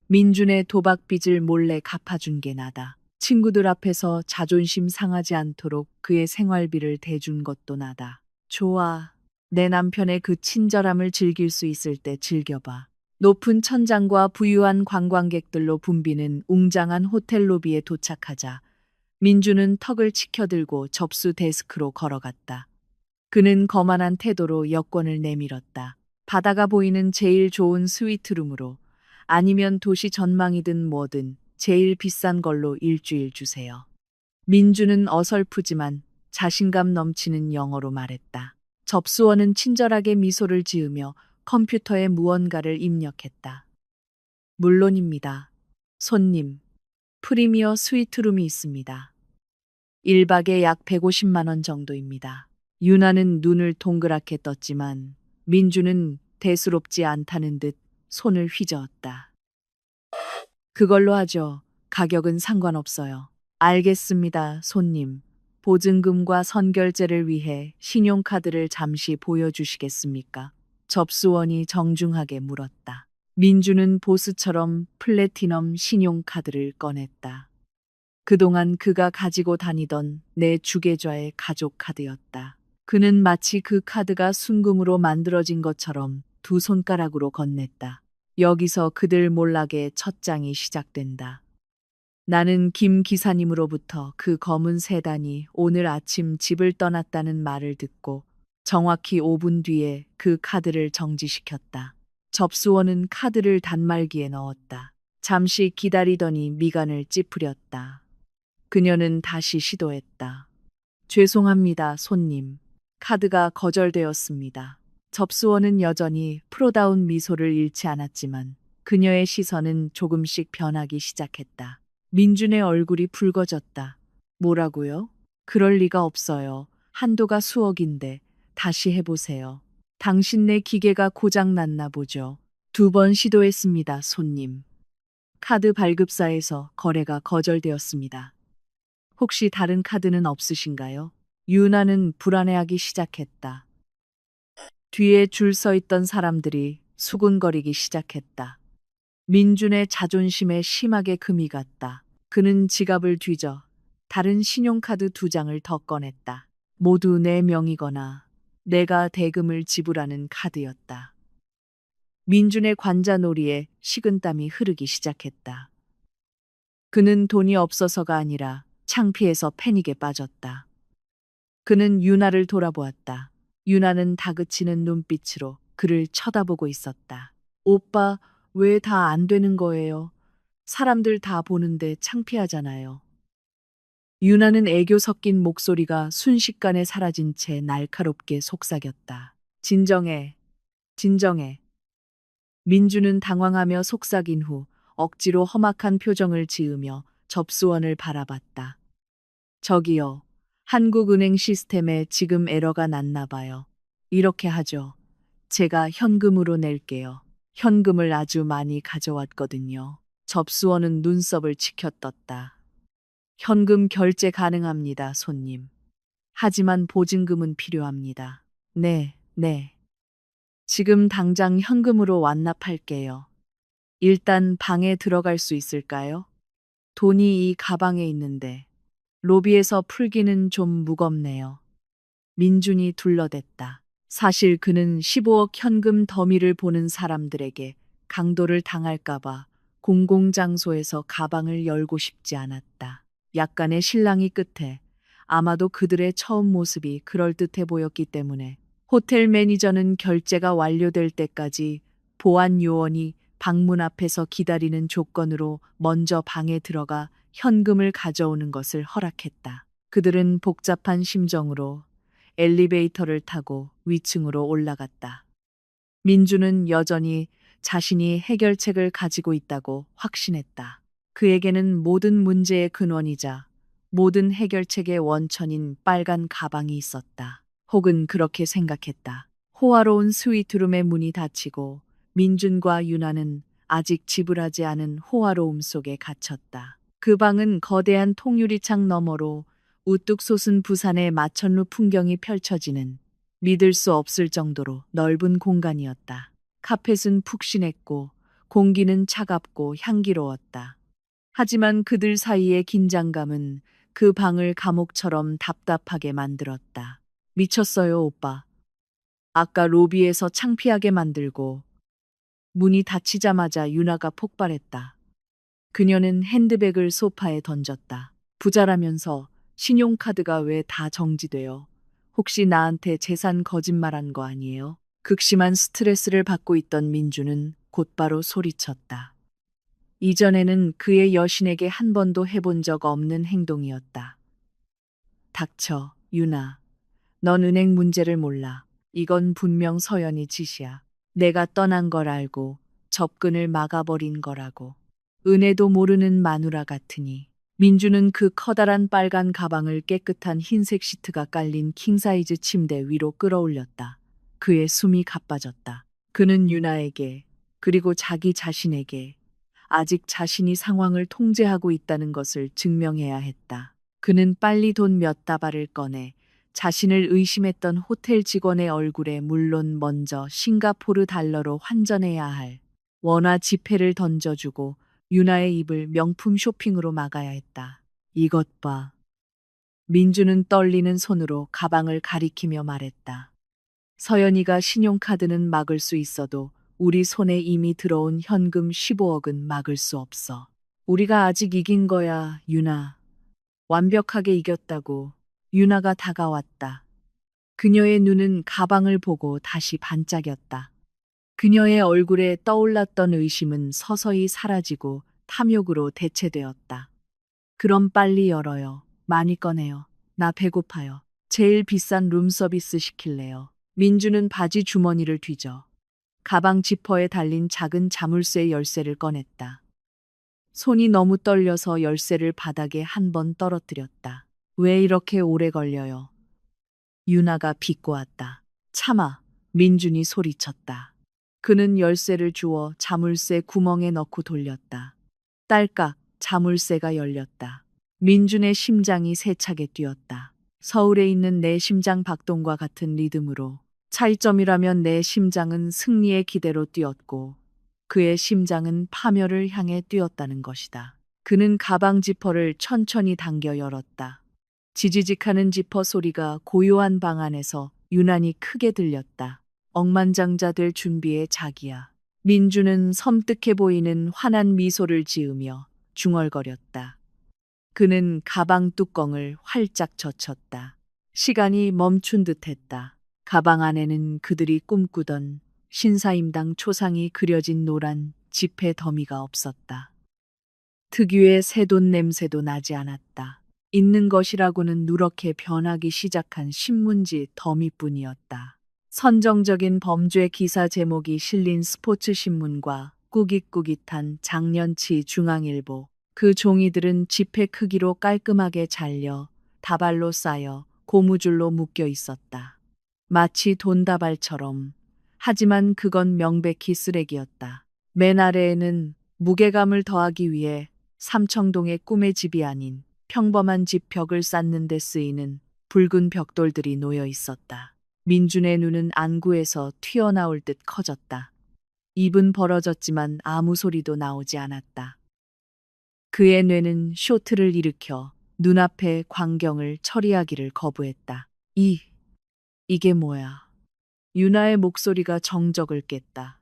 민준의 도박빚을 몰래 갚아준 게 나다. 친구들 앞에서 자존심 상하지 않도록 그의 생활비를 대준 것도 나다. 좋아. 내 남편의 그 친절함을 즐길 수 있을 때 즐겨봐. 높은 천장과 부유한 관광객들로 붐비는 웅장한 호텔 로비에 도착하자 민주는 턱을 치켜들고 접수 데스크로 걸어갔다. 그는 거만한 태도로 여권을 내밀었다. 바다가 보이는 제일 좋은 스위트룸으로 아니면 도시 전망이든 뭐든 제일 비싼 걸로 일주일 주세요. 민주는 어설프지만 자신감 넘치는 영어로 말했다. 접수원은 친절하게 미소를 지으며 컴퓨터에 무언가를 입력했다. 물론입니다. 손님, 프리미어 스위트룸이 있습니다. 1박에 약 150만 원 정도입니다. 유나는 눈을 동그랗게 떴지만 민주는 대수롭지 않다는 듯 손을 휘저었다. 그걸로 하죠. 가격은 상관없어요. 알겠습니다, 손님. 보증금과 선결제를 위해 신용카드를 잠시 보여주시겠습니까? 접수원이 정중하게 물었다. 민주는 보스처럼 플래티넘 신용카드를 꺼냈다. 그동안 그가 가지고 다니던 내 주계좌의 가족 카드였다. 그는 마치 그 카드가 순금으로 만들어진 것처럼 두 손가락으로 건넸다. 여기서 그들 몰락의 첫 장이 시작된다. 나는 김 기사님으로부터 그 검은 세단이 오늘 아침 집을 떠났다는 말을 듣고 정확히 5분 뒤에 그 카드를 정지시켰다. 접수원은 카드를 단말기에 넣었다. 잠시 기다리더니 미간을 찌푸렸다. 그녀는 다시 시도했다. 죄송합니다, 손님. 카드가 거절되었습니다. 접수원은 여전히 프로다운 미소를 잃지 않았지만 그녀의 시선은 조금씩 변하기 시작했다. 민준의 얼굴이 붉어졌다. 뭐라고요? 그럴 리가 없어요. 한도가 수억인데 다시 해보세요. 당신네 기계가 고장 났나 보죠. 2번 시도했습니다, 손님. 카드 발급사에서 거래가 거절되었습니다. 혹시 다른 카드는 없으신가요? 유나는 불안해하기 시작했다. 뒤에 줄 서 있던 사람들이 수군거리기 시작했다. 민준의 자존심에 심하게 금이 갔다. 그는 지갑을 뒤져 다른 신용카드 2장을 더 꺼냈다. 모두 내 명이거나 내가 대금을 지불하는 카드였다. 민준의 관자놀이에 식은땀이 흐르기 시작했다. 그는 돈이 없어서가 아니라 창피해서 패닉에 빠졌다. 그는 유나를 돌아보았다. 유나는 다그치는 눈빛으로 그를 쳐다보고 있었다. 오빠, 왜 다 안 되는 거예요? 사람들 다 보는데 창피하잖아요. 유나는 애교 섞인 목소리가 순식간에 사라진 채 날카롭게 속삭였다. 진정해, 진정해. 민주는 당황하며 속삭인 후 억지로 험악한 표정을 지으며 접수원을 바라봤다. 저기요, 한국은행 시스템에 지금 에러가 났나 봐요. 이렇게 하죠. 제가 현금으로 낼게요. 현금을 아주 많이 가져왔거든요. 접수원은 눈썹을 치켜떴다. 현금 결제 가능합니다, 손님. 하지만 보증금은 필요합니다. 네, 네. 지금 당장 현금으로 완납할게요. 일단 방에 들어갈 수 있을까요? 돈이 이 가방에 있는데 로비에서 풀기는 좀 무겁네요. 민준이 둘러댔다. 사실 그는 15억 현금 더미를 보는 사람들에게 강도를 당할까봐 공공장소에서 가방을 열고 싶지 않았다. 약간의 실랑이 끝에 아마도 그들의 처음 모습이 그럴듯해 보였기 때문에 호텔 매니저는 결제가 완료될 때까지 보안 요원이 방문 앞에서 기다리는 조건으로 먼저 방에 들어가 현금을 가져오는 것을 허락했다. 그들은 복잡한 심정으로 엘리베이터를 타고 위층으로 올라갔다. 민주는 여전히 자신이 해결책을 가지고 있다고 확신했다. 그에게는 모든 문제의 근원이자 모든 해결책의 원천인 빨간 가방이 있었다. 혹은 그렇게 생각했다. 호화로운 스위트룸의 문이 닫히고 민준과 유나는 아직 지불하지 않은 호화로움 속에 갇혔다. 그 방은 거대한 통유리창 너머로 우뚝 솟은 부산의 마천루 풍경이 펼쳐지는 믿을 수 없을 정도로 넓은 공간이었다. 카펫은 푹신했고 공기는 차갑고 향기로웠다. 하지만 그들 사이의 긴장감은 그 방을 감옥처럼 답답하게 만들었다. 미쳤어요, 오빠. 아까 로비에서 창피하게 만들고 문이 닫히자마자 유나가 폭발했다. 그녀는 핸드백을 소파에 던졌다. 부자라면서 신용카드가 왜 다 정지돼요? 혹시 나한테 재산 거짓말한 거 아니에요? 극심한 스트레스를 받고 있던 민주는 곧바로 소리쳤다. 이전에는 그의 여신에게 한 번도 해본 적 없는 행동이었다. 닥쳐, 유나. 넌 은행 문제를 몰라. 이건 분명 서연이 짓이야. 내가 떠난 걸 알고 접근을 막아버린 거라고. 은혜도 모르는 마누라 같으니. 민주는 그 커다란 빨간 가방을 깨끗한 흰색 시트가 깔린 킹사이즈 침대 위로 끌어올렸다. 그의 숨이 가빠졌다. 그는 유나에게, 그리고 자기 자신에게 아직 자신이 상황을 통제하고 있다는 것을 증명해야 했다. 그는 빨리 돈 몇 다발을 꺼내 자신을 의심했던 호텔 직원의 얼굴에 물론 먼저 싱가포르 달러로 환전해야 할 원화 지폐를 던져주고 유나의 입을 명품 쇼핑으로 막아야 했다. 이것 봐. 민주는 떨리는 손으로 가방을 가리키며 말했다. 서연이가 신용카드는 막을 수 있어도 우리 손에 이미 들어온 현금 15억은 막을 수 없어. 우리가 아직 이긴 거야, 유나. 완벽하게 이겼다고. 유나가 다가왔다. 그녀의 눈은 가방을 보고 다시 반짝였다. 그녀의 얼굴에 떠올랐던 의심은 서서히 사라지고 탐욕으로 대체되었다. 그럼 빨리 열어요. 많이 꺼내요. 나 배고파요. 제일 비싼 룸서비스 시킬래요. 민주는 바지 주머니를 뒤져 가방 지퍼에 달린 작은 자물쇠 열쇠를 꺼냈다. 손이 너무 떨려서 열쇠를 바닥에 한 번 떨어뜨렸다. 왜 이렇게 오래 걸려요? 유나가 비꼬았다. 참아, 민준이 소리쳤다. 그는 열쇠를 주워 자물쇠 구멍에 넣고 돌렸다. 딸깍, 자물쇠가 열렸다. 민준의 심장이 세차게 뛰었다. 서울에 있는 내 심장 박동과 같은 리듬으로. 차이점이라면 내 심장은 승리의 기대로 뛰었고 그의 심장은 파멸을 향해 뛰었다는 것이다. 그는 가방 지퍼를 천천히 당겨 열었다. 지지직하는 지퍼 소리가 고요한 방 안에서 유난히 크게 들렸다. 억만장자 될 준비에 자기야. 민주는 섬뜩해 보이는 환한 미소를 지으며 중얼거렸다. 그는 가방 뚜껑을 활짝 젖혔다. 시간이 멈춘 듯했다. 가방 안에는 그들이 꿈꾸던 신사임당 초상이 그려진 노란 지폐 더미가 없었다. 특유의 새돈 냄새도 나지 않았다. 있는 것이라고는 누렇게 변하기 시작한 신문지 더미뿐이었다. 선정적인 범죄 기사 제목이 실린 스포츠 신문과 꾸깃꾸깃한 장년치 중앙일보. 그 종이들은 지폐 크기로 깔끔하게 잘려 다발로 쌓여 고무줄로 묶여 있었다. 마치 돈다발처럼. 하지만 그건 명백히 쓰레기였다. 맨 아래에는 무게감을 더하기 위해 삼청동의 꿈의 집이 아닌 평범한 집 벽을 쌓는 데 쓰이는 붉은 벽돌들이 놓여 있었다. 민준의 눈은 안구에서 튀어나올 듯 커졌다. 입은 벌어졌지만 아무 소리도 나오지 않았다. 그의 뇌는 쇼트를 일으켜 눈앞의 광경을 처리하기를 거부했다. 이게 뭐야? 유나의 목소리가 정적을 깼다.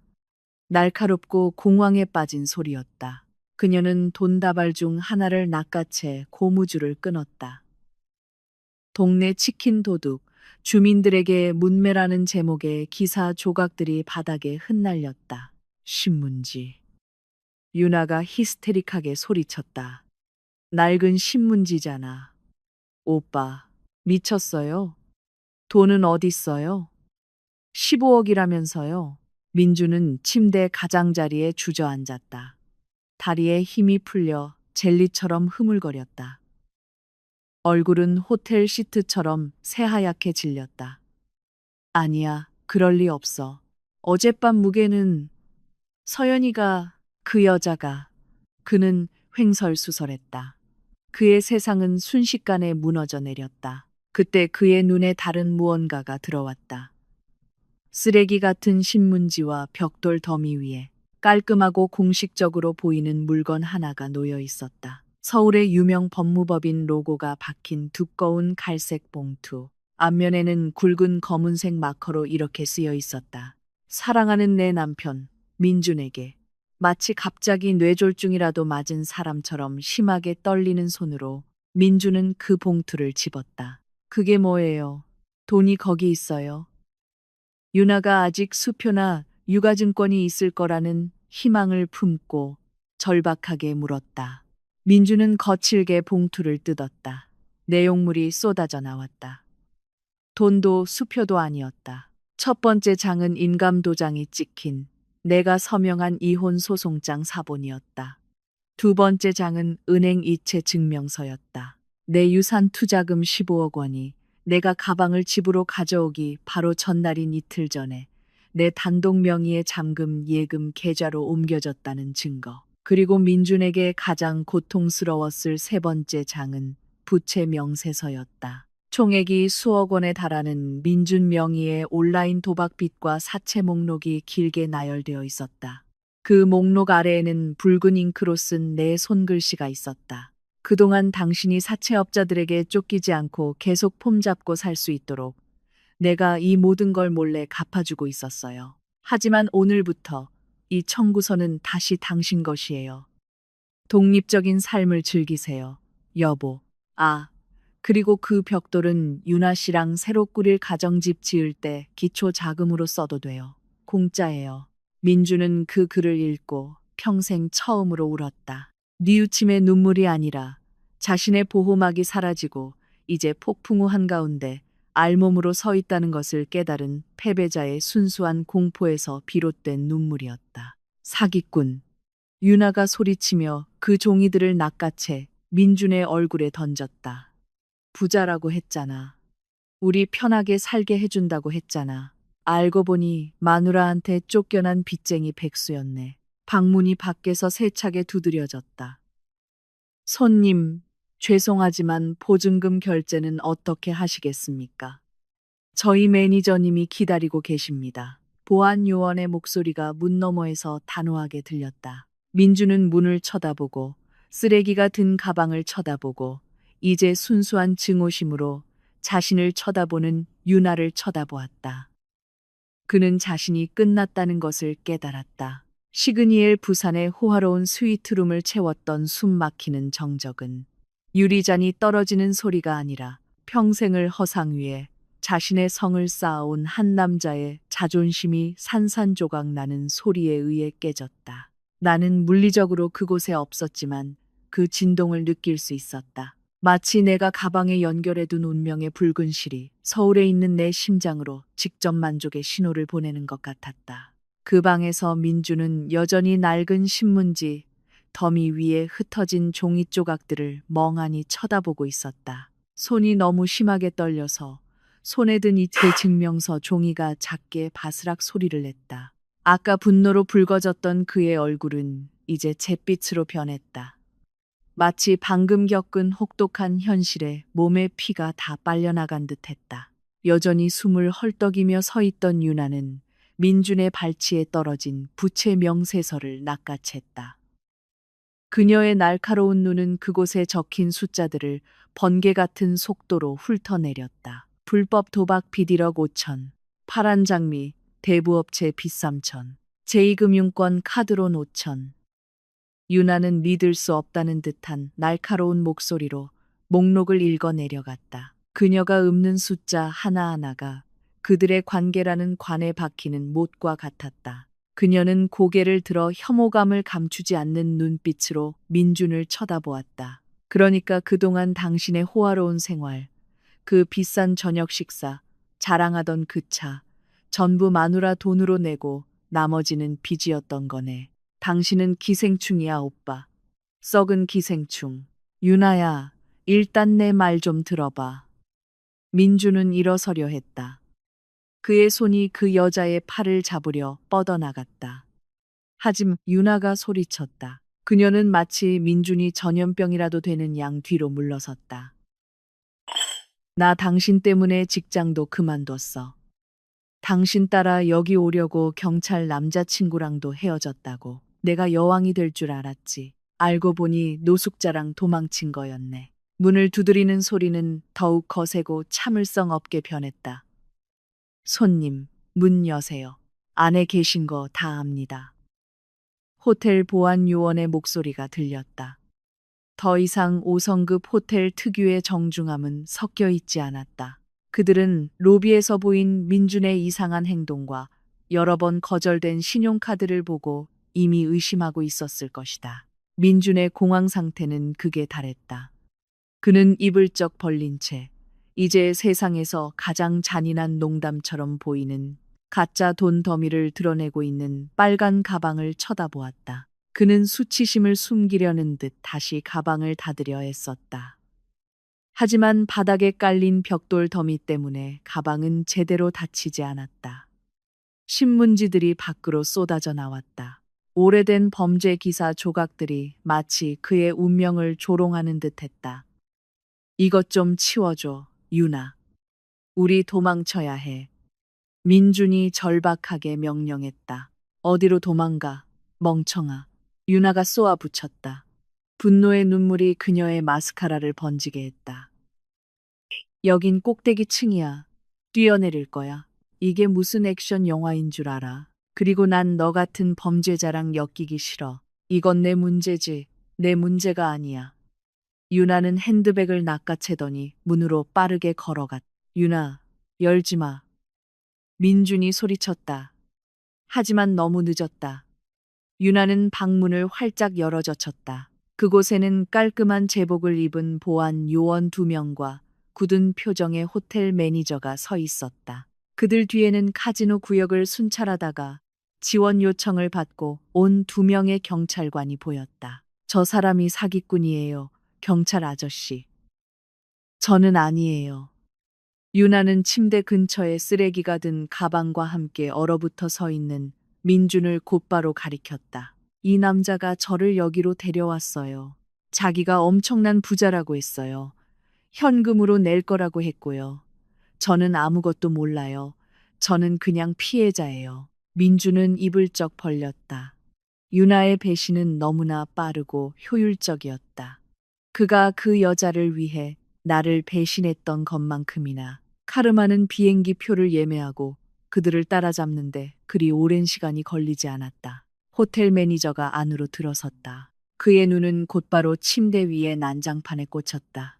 날카롭고 공황에 빠진 소리였다. 그녀는 돈다발 중 하나를 낚아채 고무줄을 끊었다. 동네 치킨 도둑, 주민들에게 문매라는 제목의 기사 조각들이 바닥에 흩날렸다. 신문지. 유나가 히스테릭하게 소리쳤다. 낡은 신문지잖아. 오빠, 미쳤어요? 돈은 어딨어요? 15억이라면서요. 민주는 침대 가장자리에 주저앉았다. 다리에 힘이 풀려 젤리처럼 흐물거렸다. 얼굴은 호텔 시트처럼 새하얗게 질렸다. 아니야, 그럴 리 없어. 어젯밤 무게는 서연이가, 그 여자가, 그는 횡설수설했다. 그의 세상은 순식간에 무너져 내렸다. 그때 그의 눈에 다른 무언가가 들어왔다. 쓰레기 같은 신문지와 벽돌 더미 위에 깔끔하고 공식적으로 보이는 물건 하나가 놓여 있었다. 서울의 유명 법무법인 로고가 박힌 두꺼운 갈색 봉투. 앞면에는 굵은 검은색 마커로 이렇게 쓰여 있었다. 사랑하는 내 남편, 민준에게. 마치 갑자기 뇌졸중이라도 맞은 사람처럼 심하게 떨리는 손으로 민준은 그 봉투를 집었다. 그게 뭐예요? 돈이 거기 있어요. 유나가 아직 수표나 유가증권이 있을 거라는 희망을 품고 절박하게 물었다. 민주는 거칠게 봉투를 뜯었다. 내용물이 쏟아져 나왔다. 돈도 수표도 아니었다. 첫 번째 장은 인감도장이 찍힌 내가 서명한 이혼 소송장 사본이었다. 두 번째 장은 은행 이체 증명서였다. 내 유산 투자금 15억 원이 내가 가방을 집으로 가져오기 바로 전날인 이틀 전에 내 단독 명의의 잠금 예금 계좌로 옮겨졌다는 증거. 그리고 민준에게 가장 고통스러웠을 세 번째 장은 부채 명세서였다. 총액이 수억 원에 달하는 민준 명의의 온라인 도박 빚과 사채 목록이 길게 나열되어 있었다. 그 목록 아래에는 붉은 잉크로 쓴 내 손글씨가 있었다. 그동안 당신이 사채업자들에게 쫓기지 않고 계속 폼 잡고 살 수 있도록 내가 이 모든 걸 몰래 갚아주고 있었어요. 하지만 오늘부터 이 청구서는 다시 당신 것이에요. 독립적인 삶을 즐기세요, 여보. 그리고 그 벽돌은 유나 씨랑 새로 꾸릴 가정집 지을 때 기초 자금으로 써도 돼요. 공짜예요. 민주는 그 글을 읽고 평생 처음으로 울었다. 뉘우침의 눈물이 아니라 자신의 보호막이 사라지고 이제 폭풍우 한가운데 알몸으로 서 있다는 것을 깨달은 패배자의 순수한 공포에서 비롯된 눈물이었다. 사기꾼. 유나가 소리치며 그 종이들을 낚아채 민준의 얼굴에 던졌다. 부자라고 했잖아. 우리 편하게 살게 해준다고 했잖아. 알고 보니 마누라한테 쫓겨난 빚쟁이 백수였네. 방문이 밖에서 세차게 두드려졌다. 손님, 죄송하지만 보증금 결제는 어떻게 하시겠습니까? 저희 매니저님이 기다리고 계십니다. 보안 요원의 목소리가 문 너머에서 단호하게 들렸다. 민주는 문을 쳐다보고 쓰레기가 든 가방을 쳐다보고 이제 순수한 증오심으로 자신을 쳐다보는 유나를 쳐다보았다. 그는 자신이 끝났다는 것을 깨달았다. 시그니엘 부산의 호화로운 스위트룸을 채웠던 숨 막히는 정적은 유리잔이 떨어지는 소리가 아니라 평생을 허상 위에 자신의 성을 쌓아온 한 남자의 자존심이 산산조각 나는 소리에 의해 깨졌다. 나는 물리적으로 그곳에 없었지만 그 진동을 느낄 수 있었다. 마치 내가 가방에 연결해둔 운명의 붉은 실이 서울에 있는 내 심장으로 직접 만족의 신호를 보내는 것 같았다. 그 방에서 민주는 여전히 낡은 신문지, 더미 위에 흩어진 종이 조각들을 멍하니 쳐다보고 있었다. 손이 너무 심하게 떨려서 손에 든 이체 증명서 종이가 작게 바스락 소리를 냈다. 아까 분노로 붉어졌던 그의 얼굴은 이제 잿빛으로 변했다. 마치 방금 겪은 혹독한 현실에 몸의 피가 다 빨려나간 듯했다. 여전히 숨을 헐떡이며 서 있던 유나는 민준의 발치에 떨어진 부채 명세서를 낚아챘다. 그녀의 날카로운 눈은 그곳에 적힌 숫자들을 번개 같은 속도로 훑어내렸다. 불법 도박 비디럭 5천, 파란 장미, 대부업체 빚 3천, 제2금융권 카드론 5천. 유나는 믿을 수 없다는 듯한 날카로운 목소리로 목록을 읽어 내려갔다. 그녀가 읊는 숫자 하나하나가 그들의 관계라는 관에 박히는 못과 같았다. 그녀는 고개를 들어 혐오감을 감추지 않는 눈빛으로 민준을 쳐다보았다. 그러니까 그동안 당신의 호화로운 생활, 그 비싼 저녁 식사, 자랑하던 그 차, 전부 마누라 돈으로 내고 나머지는 빚이었던 거네. 당신은 기생충이야, 오빠. 썩은 기생충. 유나야, 일단 내 말 좀 들어봐. 민주는 일어서려 했다. 그의 손이 그 여자의 팔을 잡으려 뻗어나갔다. 하지만 유나가 소리쳤다. 그녀는 마치 민준이 전염병이라도 되는 양 뒤로 물러섰다. 나 당신 때문에 직장도 그만뒀어. 당신 따라 여기 오려고 경찰 남자친구랑도 헤어졌다고. 내가 여왕이 될 줄 알았지. 알고 보니 노숙자랑 도망친 거였네. 문을 두드리는 소리는 더욱 거세고 참을성 없게 변했다. 손님, 문 여세요. 안에 계신 거 다 압니다. 호텔 보안 요원의 목소리가 들렸다. 더 이상 5성급 호텔 특유의 정중함은 섞여 있지 않았다. 그들은 로비에서 보인 민준의 이상한 행동과 여러 번 거절된 신용카드를 보고 이미 의심하고 있었을 것이다. 민준의 공황 상태는 극에 달했다. 그는 입을 쩍 벌린 채 이제 세상에서 가장 잔인한 농담처럼 보이는 가짜 돈 더미를 드러내고 있는 빨간 가방을 쳐다보았다. 그는 수치심을 숨기려는 듯 다시 가방을 닫으려 했었다. 하지만 바닥에 깔린 벽돌 더미 때문에 가방은 제대로 닫히지 않았다. 신문지들이 밖으로 쏟아져 나왔다. 오래된 범죄 기사 조각들이 마치 그의 운명을 조롱하는 듯했다. 이것 좀 치워줘, 유나. 우리 도망쳐야 해. 민준이 절박하게 명령했다. 어디로 도망가, 멍청아. 유나가 쏘아붙였다. 분노의 눈물이 그녀의 마스카라를 번지게 했다. 여긴 꼭대기 층이야. 뛰어내릴 거야. 이게 무슨 액션 영화인 줄 알아. 그리고 난 너 같은 범죄자랑 엮이기 싫어. 이건 내 문제지. 내 문제가 아니야. 유나는 핸드백을 낚아채더니 문으로 빠르게 걸어갔다. 유나, 열지 마. 민준이 소리쳤다. 하지만 너무 늦었다. 유나는 방문을 활짝 열어젖혔다. 그곳에는 깔끔한 제복을 입은 보안 요원 2명과 굳은 표정의 호텔 매니저가 서 있었다. 그들 뒤에는 카지노 구역을 순찰하다가 지원 요청을 받고 온 2명의 경찰관이 보였다. 저 사람이 사기꾼이에요, 경찰 아저씨. 저는 아니에요. 유나는 침대 근처에 쓰레기가 든 가방과 함께 얼어붙어 서 있는 민준을 곧바로 가리켰다. 이 남자가 저를 여기로 데려왔어요. 자기가 엄청난 부자라고 했어요. 현금으로 낼 거라고 했고요. 저는 아무것도 몰라요. 저는 그냥 피해자예요. 민준은 입을 쩍 벌렸다. 유나의 배신은 너무나 빠르고 효율적이었다. 그가 그 여자를 위해 나를 배신했던 것만큼이나. 카르마는 비행기 표를 예매하고 그들을 따라잡는데 그리 오랜 시간이 걸리지 않았다. 호텔 매니저가 안으로 들어섰다. 그의 눈은 곧바로 침대 위에 난장판에 꽂혔다.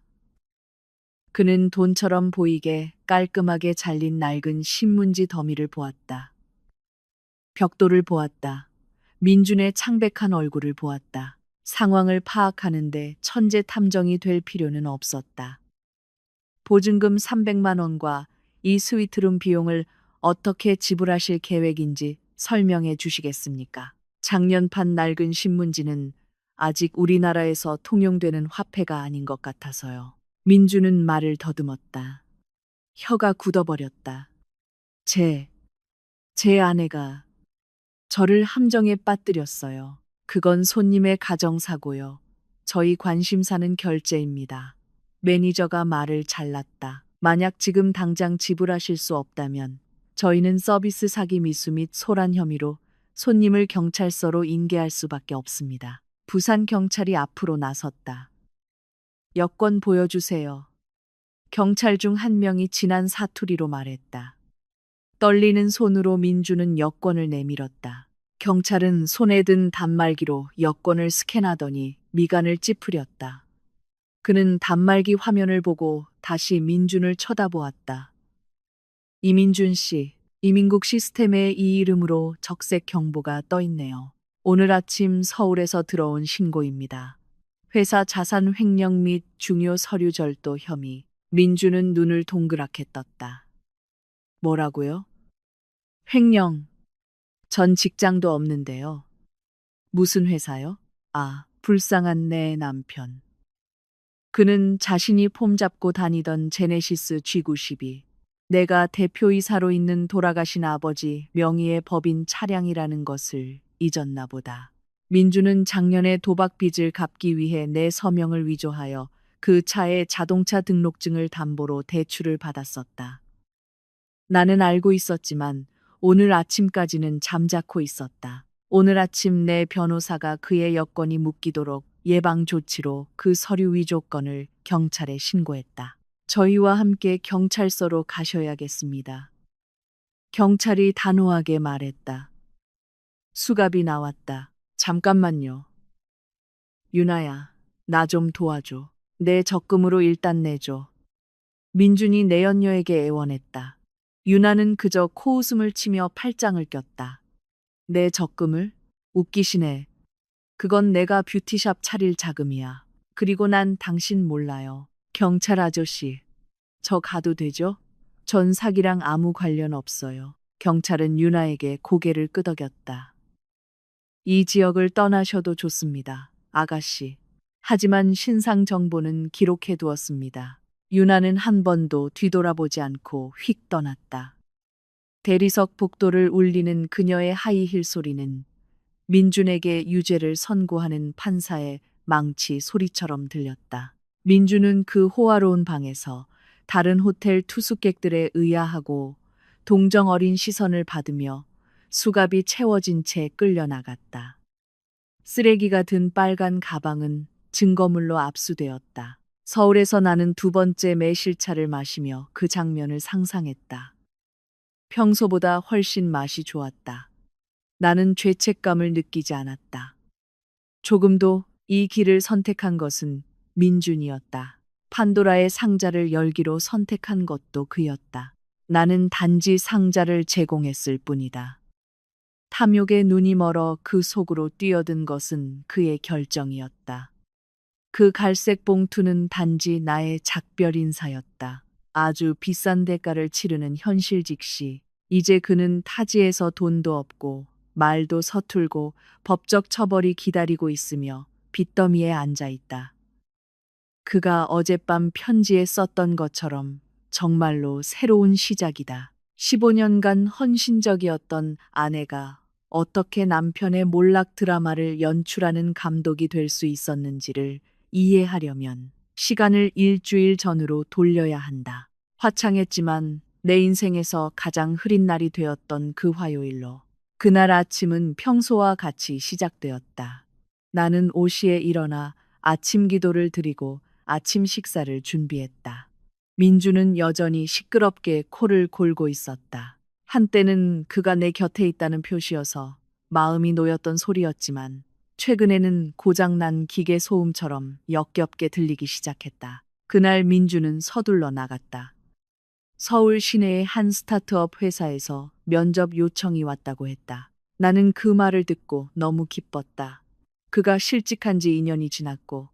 그는 돈처럼 보이게 깔끔하게 잘린 낡은 신문지 더미를 보았다. 벽돌을 보았다. 민준의 창백한 얼굴을 보았다. 상황을 파악하는데 천재 탐정이 될 필요는 없었다. 보증금 300만 원과 이 스위트룸 비용을 어떻게 지불하실 계획인지 설명해 주시겠습니까? 작년판 낡은 신문지는 아직 우리나라에서 통용되는 화폐가 아닌 것 같아서요. 민주는 말을 더듬었다. 혀가 굳어버렸다. 제 아내가 저를 함정에 빠뜨렸어요. 그건 손님의 가정사고요. 저희 관심사는 결제입니다. 매니저가 말을 잘랐다. 만약 지금 당장 지불하실 수 없다면 저희는 서비스 사기 미수 및 소란 혐의로 손님을 경찰서로 인계할 수밖에 없습니다. 부산 경찰이 앞으로 나섰다. 여권 보여주세요. 경찰 중 한 명이 지난 사투리로 말했다. 떨리는 손으로 민주는 여권을 내밀었다. 경찰은 손에 든 단말기로 여권을 스캔하더니 미간을 찌푸렸다. 그는 단말기 화면을 보고 다시 민준을 쳐다보았다. 이민준 씨, 이민국 시스템에 이 이름으로 적색 경보가 떠 있네요. 오늘 아침 서울에서 들어온 신고입니다. 회사 자산 횡령 및 중요 서류 절도 혐의. 민준은 눈을 동그랗게 떴다. 뭐라고요? 횡령. 전 직장도 없는데요. 무슨 회사요? 아, 불쌍한 내 남편. 그는 자신이 폼잡고 다니던 제네시스 G92. 내가 대표이사로 있는 돌아가신 아버지 명의의 법인 차량이라는 것을 잊었나 보다. 민주는 작년에 도박 빚을 갚기 위해 내 서명을 위조하여 그 차의 자동차 등록증을 담보로 대출을 받았었다. 나는 알고 있었지만 오늘 아침까지는 잠자코 있었다. 오늘 아침 내 변호사가 그의 여권이 묶이도록 예방 조치로 그 서류 위조 건을 경찰에 신고했다. 저희와 함께 경찰서로 가셔야겠습니다. 경찰이 단호하게 말했다. 수갑이 나왔다. 잠깐만요. 유나야, 나 좀 도와줘. 내 적금으로 일단 내줘. 민준이 내연녀에게 애원했다. 유나는 그저 코웃음을 치며 팔짱을 꼈다. 내 적금을? 웃기시네. 그건 내가 뷰티샵 차릴 자금이야. 그리고 난 당신 몰라요. 경찰 아저씨, 저 가도 되죠? 전 사기랑 아무 관련 없어요. 경찰은 유나에게 고개를 끄덕였다. 이 지역을 떠나셔도 좋습니다, 아가씨. 하지만 신상 정보는 기록해 두었습니다. 유나는 한 번도 뒤돌아보지 않고 휙 떠났다. 대리석 복도를 울리는 그녀의 하이힐 소리는 민준에게 유죄를 선고하는 판사의 망치 소리처럼 들렸다. 민준은 그 호화로운 방에서 다른 호텔 투숙객들의 의아하고 동정 어린 시선을 받으며 수갑이 채워진 채 끌려나갔다. 쓰레기가 든 빨간 가방은 증거물로 압수되었다. 서울에서 나는 두 번째 매실차를 마시며 그 장면을 상상했다. 평소보다 훨씬 맛이 좋았다. 나는 죄책감을 느끼지 않았다. 조금도 이 길을 선택한 것은 민준이었다. 판도라의 상자를 열기로 선택한 것도 그였다. 나는 단지 상자를 제공했을 뿐이다. 탐욕에 눈이 멀어 그 속으로 뛰어든 것은 그의 결정이었다. 그 갈색 봉투는 단지 나의 작별 인사였다. 아주 비싼 대가를 치르는 현실 직시. 이제 그는 타지에서 돈도 없고 말도 서툴고 법적 처벌이 기다리고 있으며 빚더미에 앉아 있다. 그가 어젯밤 편지에 썼던 것처럼 정말로 새로운 시작이다. 15년간 헌신적이었던 아내가 어떻게 남편의 몰락 드라마를 연출하는 감독이 될 수 있었는지를 이해하려면 시간을 일주일 전으로 돌려야 한다. 화창했지만 내 인생에서 가장 흐린 날이 되었던 그 화요일로. 그날 아침은 평소와 같이 시작되었다. 나는 5시에 일어나 아침 기도를 드리고 아침 식사를 준비했다. 민주는 여전히 시끄럽게 코를 골고 있었다. 한때는 그가 내 곁에 있다는 표시여서 마음이 놓였던 소리였지만 최근에는 고장난 기계 소음처럼 역겹게 들리기 시작했다. 그날 민주는 서둘러 나갔다. 서울 시내의 한 스타트업 회사에서 면접 요청이 왔다고 했다. 나는 그 말을 듣고 너무 기뻤다. 그가 실직한 지 2년이 지났고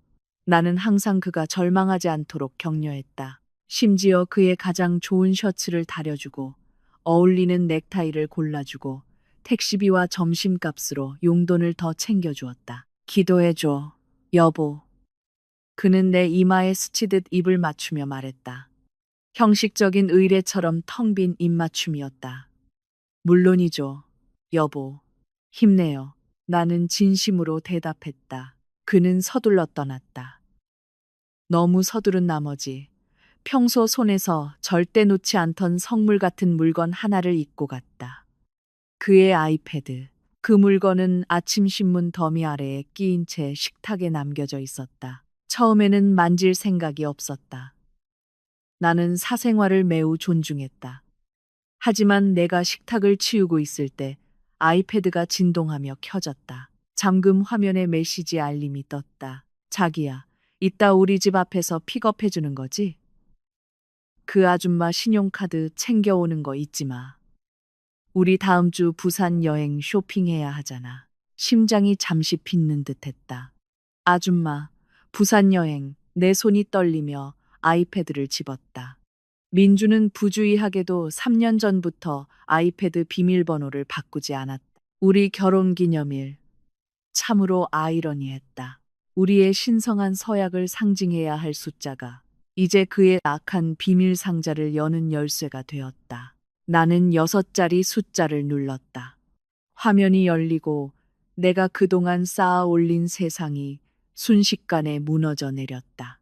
나는 항상 그가 절망하지 않도록 격려했다. 심지어 그의 가장 좋은 셔츠를 다려주고 어울리는 넥타이를 골라주고 택시비와 점심값으로 용돈을 더 챙겨주었다. 기도해줘, 여보. 그는 내 이마에 스치듯 입을 맞추며 말했다. 형식적인 의례처럼 텅 빈 입맞춤이었다. 물론이죠, 여보. 힘내요. 나는 진심으로 대답했다. 그는 서둘러 떠났다. 너무 서두른 나머지 평소 손에서 절대 놓지 않던 성물 같은 물건 하나를 잊고 갔다. 그의 아이패드. 그 물건은 아침 신문 더미 아래에 끼인 채 식탁에 남겨져 있었다. 처음에는 만질 생각이 없었다. 나는 사생활을 매우 존중했다. 하지만 내가 식탁을 치우고 있을 때 아이패드가 진동하며 켜졌다. 잠금 화면에 메시지 알림이 떴다. 자기야, 이따 우리 집 앞에서 픽업해 주는 거지? 그 아줌마 신용카드 챙겨오는 거 잊지 마. 우리 다음 주 부산 여행 쇼핑해야 하잖아. 심장이 잠시 빚는 듯 했다. 아줌마, 부산 여행. 내 손이 떨리며 아이패드를 집었다. 민주는 부주의하게도 3년 전부터 아이패드 비밀번호를 바꾸지 않았다. 우리 결혼 기념일. 참으로 아이러니했다. 우리의 신성한 서약을 상징해야 할 숫자가 이제 그의 악한 비밀 상자를 여는 열쇠가 되었다. 나는 6자리 숫자를 눌렀다. 화면이 열리고 내가 그동안 쌓아 올린 세상이 순식간에 무너져 내렸다.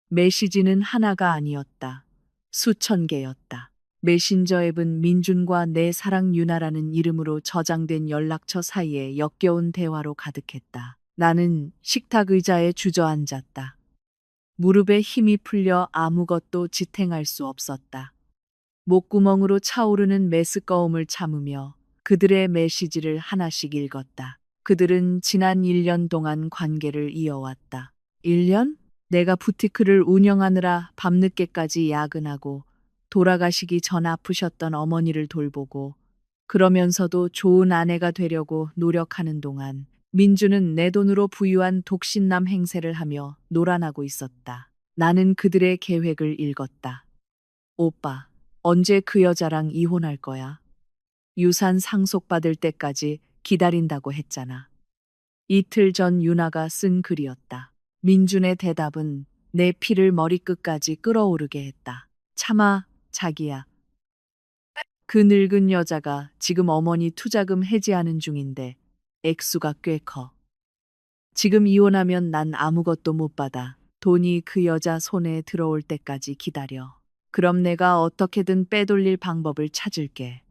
메시지는 하나가 아니었다. 수천 개였다. 메신저 앱은 민준과 내 사랑 유나라는 이름으로 저장된 연락처 사이에 역겨운 대화로 가득했다. 나는 식탁 의자에 주저앉았다. 무릎에 힘이 풀려 아무것도 지탱할 수 없었다. 목구멍으로 차오르는 메스꺼움을 참으며 그들의 메시지를 하나씩 읽었다. 그들은 지난 1년 동안 관계를 이어왔다. 1년? 내가 부티크를 운영하느라 밤늦게까지 야근하고 돌아가시기 전 아프셨던 어머니를 돌보고 그러면서도 좋은 아내가 되려고 노력하는 동안 민주는 내 돈으로 부유한 독신남 행세를 하며 노란하고 있었다. 나는 그들의 계획을 읽었다. 오빠, 언제 그 여자랑 이혼할 거야? 유산 상속받을 때까지 기다린다고 했잖아. 이틀 전 유나가 쓴 글이었다. 민준의 대답은 내 피를 머리끝까지 끓어오르게 했다. 참아, 자기야. 그 늙은 여자가 지금 어머니 투자금 해지하는 중인데 액수가 꽤 커. 지금 이혼하면 난 아무것도 못 받아. 돈이 그 여자 손에 들어올 때까지 기다려. 그럼 내가 어떻게든 빼돌릴 방법을 찾을게.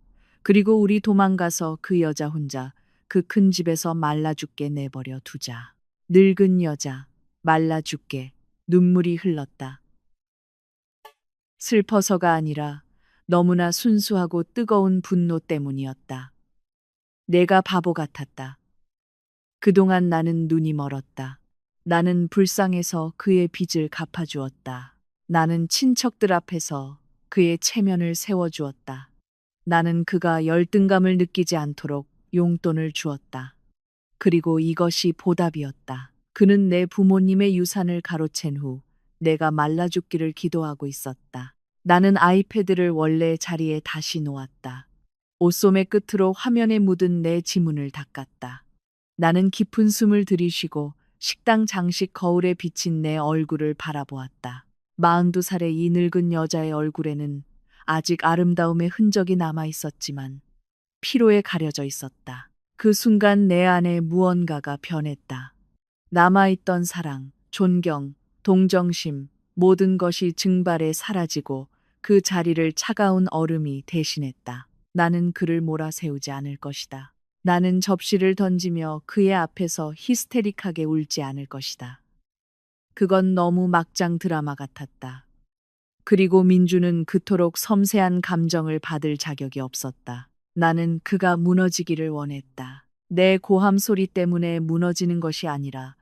그리고 우리 도망가서 그 여자 혼자 그 큰 집에서 말라 죽게 내버려 두자. 늙은 여자, 말라 죽게. 눈물이 흘렀다. 슬퍼서가 아니라 너무나 순수하고 뜨거운 분노 때문이었다. 내가 바보 같았다. 그동안 나는 눈이 멀었다. 나는 불쌍해서 그의 빚을 갚아주었다. 나는 친척들 앞에서 그의 체면을 세워주었다. 나는 그가 열등감을 느끼지 않도록 용돈을 주었다. 그리고 이것이 보답이었다. 그는 내 부모님의 유산을 가로챈 후 내가 말라 죽기를 기도하고 있었다. 나는 아이패드를 원래 자리에 다시 놓았다. 옷소매 끝으로 화면에 묻은 내 지문을 닦았다. 나는 깊은 숨을 들이쉬고 식당 장식 거울에 비친 내 얼굴을 바라보았다. 42살의 이 늙은 여자의 얼굴에는 아직 아름다움의 흔적이 남아 있었지만 피로에 가려져 있었다. 그 순간 내 안에 무언가가 변했다. 남아있던 사랑, 존경, 동정심, 모든 것이 증발해 사라지고 그 자리를 차가운 얼음이 대신했다. 나는 그를 몰아세우지 않을 것이다. 나는 접시를 던지며 그의 앞에서 히스테릭하게 울지 않을 것이다. 그건 너무 막장 드라마 같았다. 그리고 민주는 그토록 섬세한 감정을 받을 자격이 없었다. 나는 그가 무너지기를 원했다. 내 고함 소리 때문에 무너지는 것이 아니라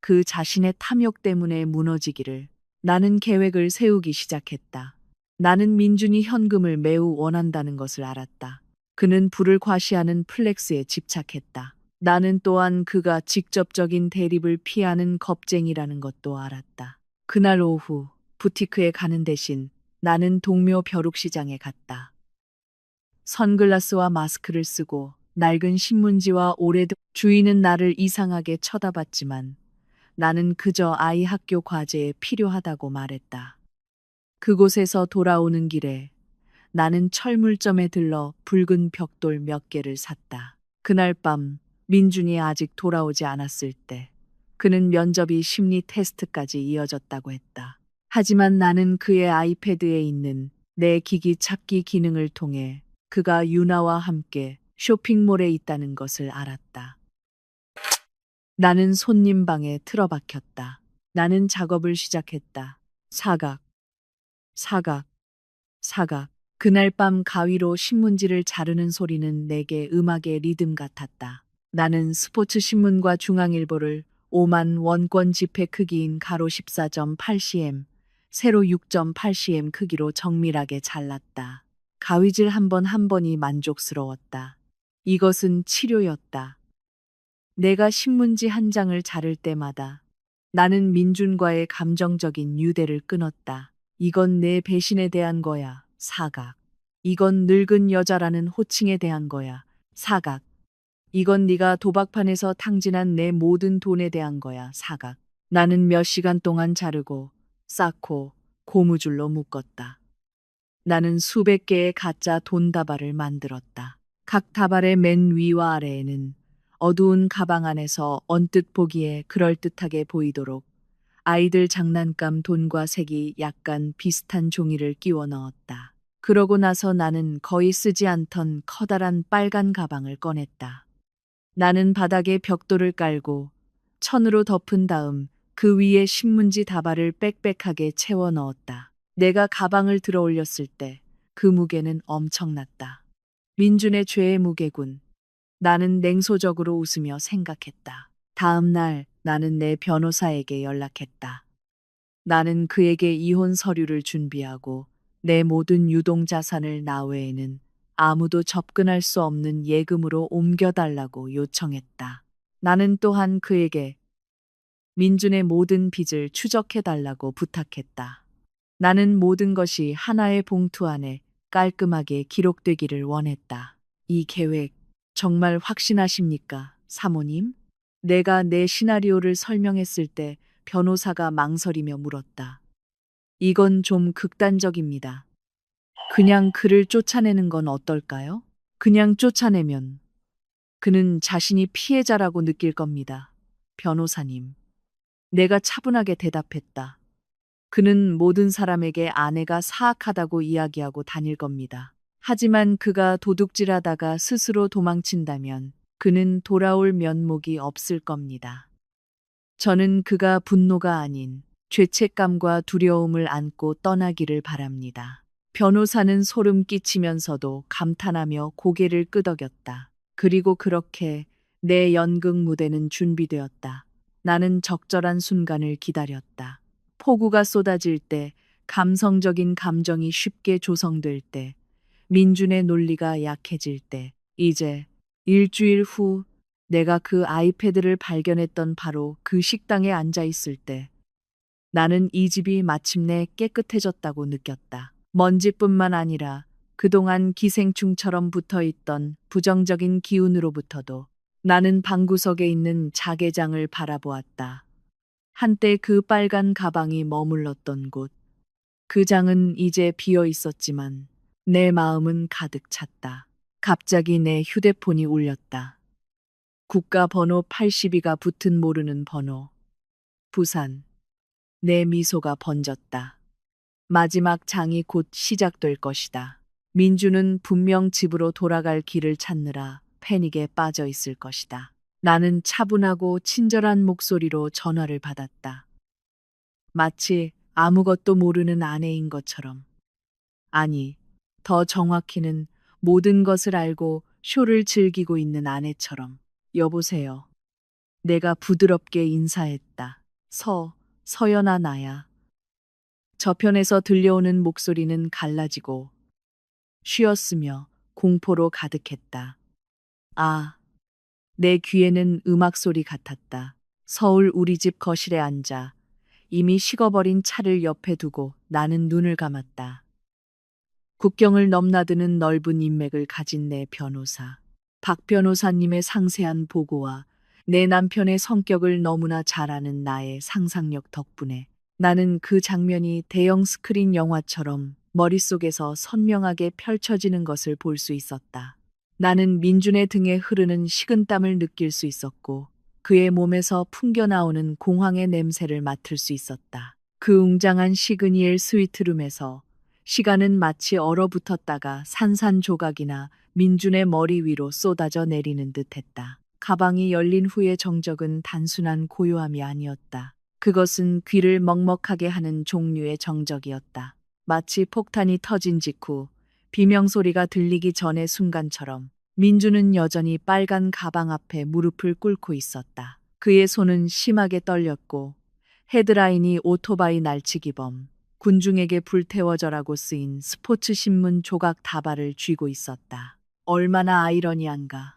그 자신의 탐욕 때문에 무너지기를. 나는 계획을 세우기 시작했다. 나는 민준이 현금을 매우 원한다는 것을 알았다. 그는 부를 과시하는 플렉스에 집착했다. 나는 또한 그가 직접적인 대립을 피하는 겁쟁이라는 것도 알았다. 그날 오후 부티크에 가는 대신 나는 동묘 벼룩시장에 갔다. 선글라스와 마스크를 쓰고 낡은 신문지와 오래된 주인은 나를 이상하게 쳐다봤지만 나는 그저 아이 학교 과제에 필요하다고 말했다. 그곳에서 돌아오는 길에 나는 철물점에 들러 붉은 벽돌 몇 개를 샀다. 그날 밤 민준이 아직 돌아오지 않았을 때 그는 면접이 심리 테스트까지 이어졌다고 했다. 하지만 나는 그의 아이패드에 있는 내 기기 찾기 기능을 통해 그가 유나와 함께 쇼핑몰에 있다는 것을 알았다. 나는 손님 방에 틀어박혔다. 나는 작업을 시작했다. 사각, 사각, 사각. 그날 밤 가위로 신문지를 자르는 소리는 내게 음악의 리듬 같았다. 나는 스포츠 신문과 중앙일보를 5만 원권 지폐 크기인 가로 14.8cm, 세로 6.8cm 크기로 정밀하게 잘랐다. 가위질 한 번 한 번이 만족스러웠다. 이것은 치료였다. 내가 신문지 한 장을 자를 때마다 나는 민준과의 감정적인 유대를 끊었다. 이건 내 배신에 대한 거야, 사각. 이건 늙은 여자라는 호칭에 대한 거야, 사각. 이건 네가 도박판에서 탕진한 내 모든 돈에 대한 거야, 사각. 나는 몇 시간 동안 자르고 쌓고 고무줄로 묶었다. 나는 수백 개의 가짜 돈 다발을 만들었다. 각 다발의 맨 위와 아래에는 어두운 가방 안에서 언뜻 보기에 그럴듯하게 보이도록 아이들 장난감 돈과 색이 약간 비슷한 종이를 끼워 넣었다. 그러고 나서 나는 거의 쓰지 않던 커다란 빨간 가방을 꺼냈다. 나는 바닥에 벽돌을 깔고 천으로 덮은 다음 그 위에 신문지 다발을 빽빽하게 채워 넣었다. 내가 가방을 들어 올렸을 때 그 무게는 엄청났다. 민준의 죄의 무게군. 나는 냉소적으로 웃으며 생각했다. 다음 날 나는 내 변호사에게 연락했다. 나는 그에게 이혼 서류를 준비하고 내 모든 유동 자산을 나 외에는 아무도 접근할 수 없는 예금으로 옮겨달라고 요청했다. 나는 또한 그에게 민준의 모든 빚을 추적해달라고 부탁했다. 나는 모든 것이 하나의 봉투 안에 깔끔하게 기록되기를 원했다. 이 계획 정말 확신하십니까, 사모님? 내가 내 시나리오를 설명했을 때 변호사가 망설이며 물었다. 이건 좀 극단적입니다. 그냥 그를 쫓아내는 건 어떨까요? 그냥 쫓아내면 그는 자신이 피해자라고 느낄 겁니다. 변호사님. 내가 차분하게 대답했다. 그는 모든 사람에게 아내가 사악하다고 이야기하고 다닐 겁니다. 하지만 그가 도둑질하다가 스스로 도망친다면 그는 돌아올 면목이 없을 겁니다. 저는 그가 분노가 아닌 죄책감과 두려움을 안고 떠나기를 바랍니다. 변호사는 소름 끼치면서도 감탄하며 고개를 끄덕였다. 그리고 그렇게 내 연극 무대는 준비되었다. 나는 적절한 순간을 기다렸다. 폭우가 쏟아질 때, 감성적인 감정이 쉽게 조성될 때, 민준의 논리가 약해질 때, 이제 일주일 후 내가 그 아이패드를 발견했던 바로 그 식당에 앉아 있을 때, 나는 이 집이 마침내 깨끗해졌다고 느꼈다. 먼지뿐만 아니라 그동안 기생충처럼 붙어 있던 부정적인 기운으로부터도 나는 방구석에 있는 자개장을 바라보았다. 한때 그 빨간 가방이 머물렀던 곳. 그 장은 이제 비어 있었지만 내 마음은 가득 찼다. 갑자기 내 휴대폰이 울렸다. 국가 번호 82가 붙은 모르는 번호. 부산. 내 미소가 번졌다. 마지막 장이 곧 시작될 것이다. 민주는 분명 집으로 돌아갈 길을 찾느라 패닉에 빠져 있을 것이다. 나는 차분하고 친절한 목소리로 전화를 받았다. 마치 아무것도 모르는 아내인 것처럼. 아니, 더 정확히는 모든 것을 알고 쇼를 즐기고 있는 아내처럼. 여보세요. 내가 부드럽게 인사했다. 서연아 나야. 저편에서 들려오는 목소리는 갈라지고 쉬었으며 공포로 가득했다. 아, 내 귀에는 음악 소리 같았다. 서울 우리 집 거실에 앉아 이미 식어버린 차를 옆에 두고 나는 눈을 감았다. 국경을 넘나드는 넓은 인맥을 가진 내 변호사. 박 변호사님의 상세한 보고와 내 남편의 성격을 너무나 잘 아는 나의 상상력 덕분에 나는 그 장면이 대형 스크린 영화처럼 머릿속에서 선명하게 펼쳐지는 것을 볼 수 있었다. 나는 민준의 등에 흐르는 식은땀을 느낄 수 있었고 그의 몸에서 풍겨나오는 공황의 냄새를 맡을 수 있었다. 그 웅장한 시그니엘 스위트룸에서 시간은 마치 얼어붙었다가 산산조각이나 민준의 머리 위로 쏟아져 내리는 듯했다. 가방이 열린 후의 정적은 단순한 고요함이 아니었다. 그것은 귀를 먹먹하게 하는 종류의 정적이었다. 마치 폭탄이 터진 직후 비명소리가 들리기 전의 순간처럼 민주는 여전히 빨간 가방 앞에 무릎을 꿇고 있었다. 그의 손은 심하게 떨렸고 헤드라인이 오토바이 날치기범, 군중에게 불태워져라고 쓰인 스포츠 신문 조각 다발을 쥐고 있었다. 얼마나 아이러니한가.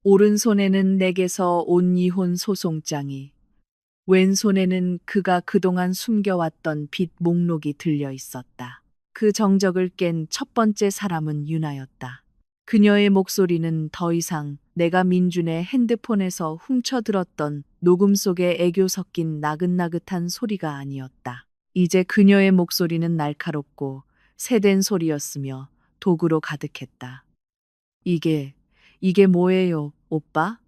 오른손에는 내게서 온 이혼 소송장이, 왼손에는 그가 그동안 숨겨왔던 빚 목록이 들려 있었다. 그 정적을 깬 첫 번째 사람은 유나였다. 그녀의 목소리는 더 이상 내가 민준의 핸드폰에서 훔쳐들었던 녹음 속에 애교 섞인 나긋나긋한 소리가 아니었다. 이제 그녀의 목소리는 날카롭고 새된 소리였으며 도구로 가득했다. 이게 뭐예요, 오빠?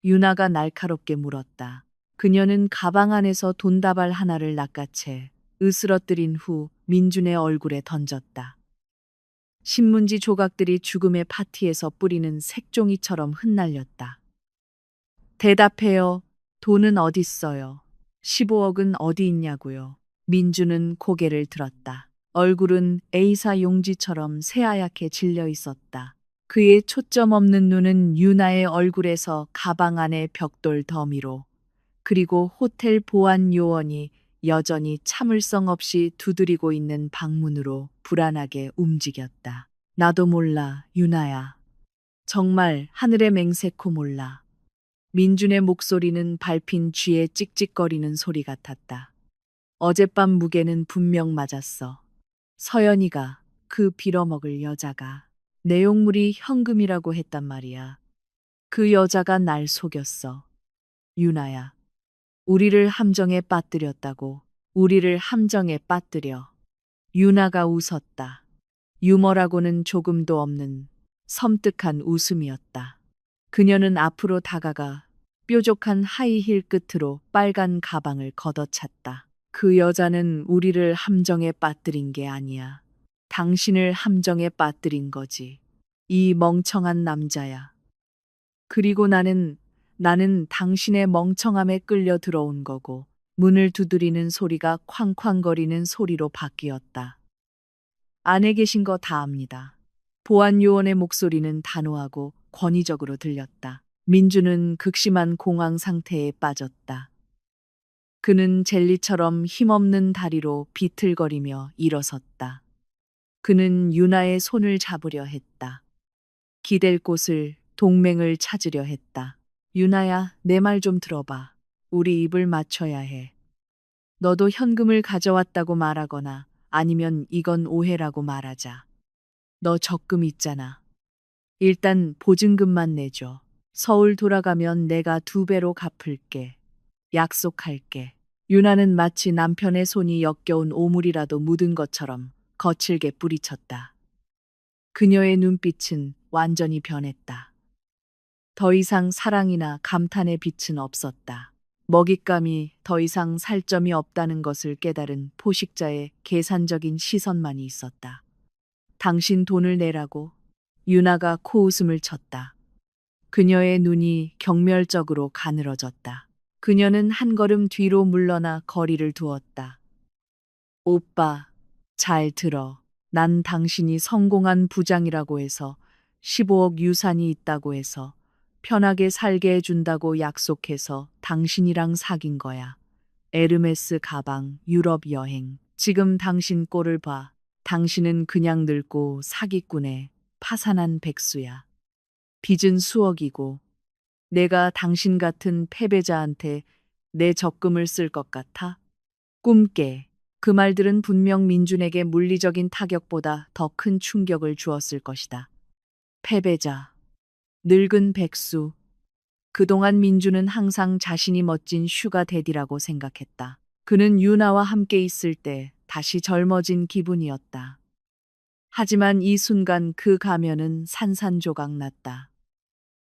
유나가 날카롭게 물었다. 그녀는 가방 안에서 돈다발 하나를 낚아채 으스러뜨린 후 민준의 얼굴에 던졌다. 신문지 조각들이 죽음의 파티에서 뿌리는 색종이처럼 흩날렸다. 대답해요. 돈은 어딨어요? 15억은 어디 있냐고요? 민주는 고개를 들었다. 얼굴은 A사 용지처럼 새하얗게 질려 있었다. 그의 초점 없는 눈은 유나의 얼굴에서 가방 안의 벽돌 더미로, 그리고 호텔 보안 요원이 여전히 참을성 없이 두드리고 있는 방문으로 불안하게 움직였다. 나도 몰라, 유나야. 정말 하늘의 맹세코 몰라. 민준의 목소리는 밟힌 쥐의 찍찍거리는 소리 같았다. 어젯밤 무게는 분명 맞았어. 서연이가, 그 빌어먹을 여자가 내용물이 현금이라고 했단 말이야. 그 여자가 날 속였어. 유나야. 우리를 함정에 빠뜨렸다고. 우리를 함정에 빠뜨려. 유나가 웃었다. 유머라고는 조금도 없는 섬뜩한 웃음이었다. 그녀는 앞으로 다가가 뾰족한 하이힐 끝으로 빨간 가방을 걷어찼다. 그 여자는 우리를 함정에 빠뜨린 게 아니야. 당신을 함정에 빠뜨린 거지. 이 멍청한 남자야. 그리고 나는 당신의 멍청함에 끌려 들어온 거고, 문을 두드리는 소리가 쾅쾅거리는 소리로 바뀌었다. 안에 계신 거 다 압니다. 보안 요원의 목소리는 단호하고 권위적으로 들렸다. 민주는 극심한 공황 상태에 빠졌다. 그는 젤리처럼 힘없는 다리로 비틀거리며 일어섰다. 그는 유나의 손을 잡으려 했다. 기댈 곳을, 동맹을 찾으려 했다. 유나야, 내 말 좀 들어봐. 우리 입을 맞춰야 해. 너도 현금을 가져왔다고 말하거나 아니면 이건 오해라고 말하자. 너 적금 있잖아. 일단 보증금만 내줘. 서울 돌아가면 내가 2배로 갚을게. 약속할게. 유나는 마치 남편의 손이 역겨운 오물이라도 묻은 것처럼 거칠게 뿌리쳤다. 그녀의 눈빛은 완전히 변했다. 더 이상 사랑이나 감탄의 빛은 없었다. 먹잇감이 더 이상 살점이 없다는 것을 깨달은 포식자의 계산적인 시선만이 있었다. 당신 돈을 내라고. 유나가 코웃음을 쳤다. 그녀의 눈이 경멸적으로 가늘어졌다. 그녀는 한 걸음 뒤로 물러나 거리를 두었다. 오빠, 잘 들어. 난 당신이 성공한 부장이라고 해서 15억 유산이 있다고 해서 편하게 살게 해준다고 약속해서 당신이랑 사귄 거야. 에르메스 가방, 유럽 여행. 지금 당신 꼴을 봐. 당신은 그냥 늙고 사기꾼에 파산한 백수야. 빚은 수억이고 내가 당신 같은 패배자한테 내 적금을 쓸 것 같아? 꿈깨. 그 말들은 분명 민준에게 물리적인 타격보다 더 큰 충격을 주었을 것이다. 패배자, 늙은 백수. 그동안 민준은 항상 자신이 멋진 슈가 데디라고 생각했다. 그는 유나와 함께 있을 때 다시 젊어진 기분이었다. 하지만 이 순간 그 가면은 산산조각 났다.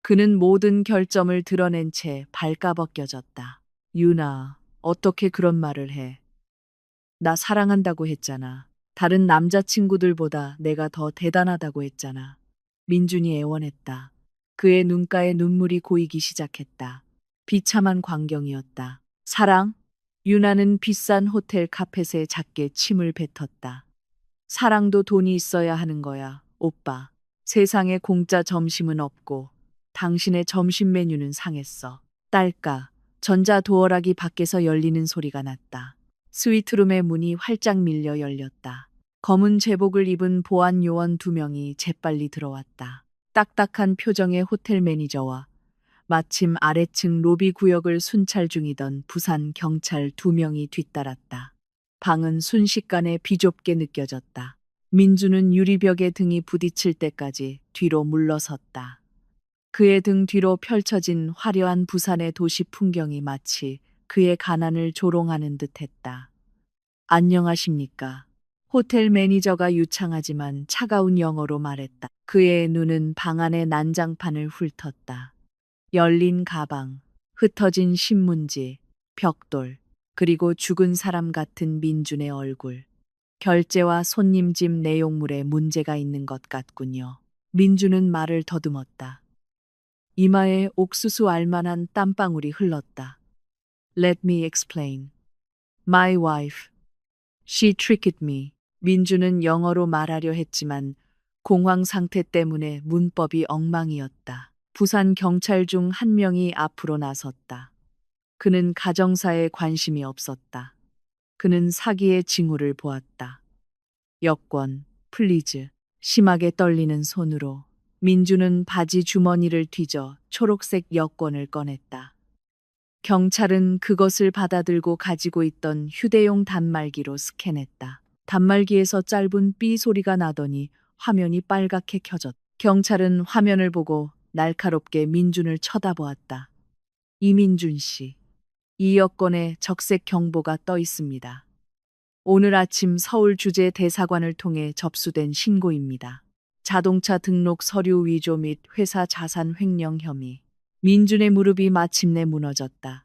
그는 모든 결점을 드러낸 채 발가벗겨졌다. 유나, 어떻게 그런 말을 해? 나 사랑한다고 했잖아. 다른 남자친구들보다 내가 더 대단하다고 했잖아. 민준이 애원했다. 그의 눈가에 눈물이 고이기 시작했다. 비참한 광경이었다. 사랑? 유나는 비싼 호텔 카펫에 작게 침을 뱉었다. 사랑도 돈이 있어야 하는 거야, 오빠. 세상에 공짜 점심은 없고 당신의 점심 메뉴는 상했어. 딸까, 전자도어락이 밖에서 열리는 소리가 났다. 스위트룸의 문이 활짝 밀려 열렸다. 검은 제복을 입은 보안 요원 2명이 재빨리 들어왔다. 딱딱한 표정의 호텔 매니저와 마침 아래층 로비 구역을 순찰 중이던 부산 경찰 2명이 뒤따랐다. 방은 순식간에 비좁게 느껴졌다. 민주는 유리벽에 등이 부딪힐 때까지 뒤로 물러섰다. 그의 등 뒤로 펼쳐진 화려한 부산의 도시 풍경이 마치 그의 가난을 조롱하는 듯했다. 안녕하십니까? 호텔 매니저가 유창하지만 차가운 영어로 말했다. 그의 눈은 방 안의 난장판을 훑었다. 열린 가방, 흩어진 신문지, 벽돌, 그리고 죽은 사람 같은 민준의 얼굴. 결제와 손님 집 내용물에 문제가 있는 것 같군요. 민준은 말을 더듬었다. 이마에 옥수수 알만한 땀방울이 흘렀다. Let me explain. My wife. She tricked me. 민주는 영어로 말하려 했지만 공황 상태 때문에 문법이 엉망이었다. 부산 경찰 중 한 명이 앞으로 나섰다. 그는 가정사에 관심이 없었다. 그는 사기의 징후를 보았다. 여권, 플리즈. 심하게 떨리는 손으로 민주는 바지 주머니를 뒤져 초록색 여권을 꺼냈다. 경찰은 그것을 받아들고 가지고 있던 휴대용 단말기로 스캔했다. 단말기에서 짧은 삐 소리가 나더니 화면이 빨갛게 켜졌다. 경찰은 화면을 보고 날카롭게 민준을 쳐다보았다. 이민준 씨, 이 여권에 적색 경보가 떠 있습니다. 오늘 아침 서울 주재 대사관을 통해 접수된 신고입니다. 자동차 등록 서류 위조 및 회사 자산 횡령 혐의. 민준의 무릎이 마침내 무너졌다.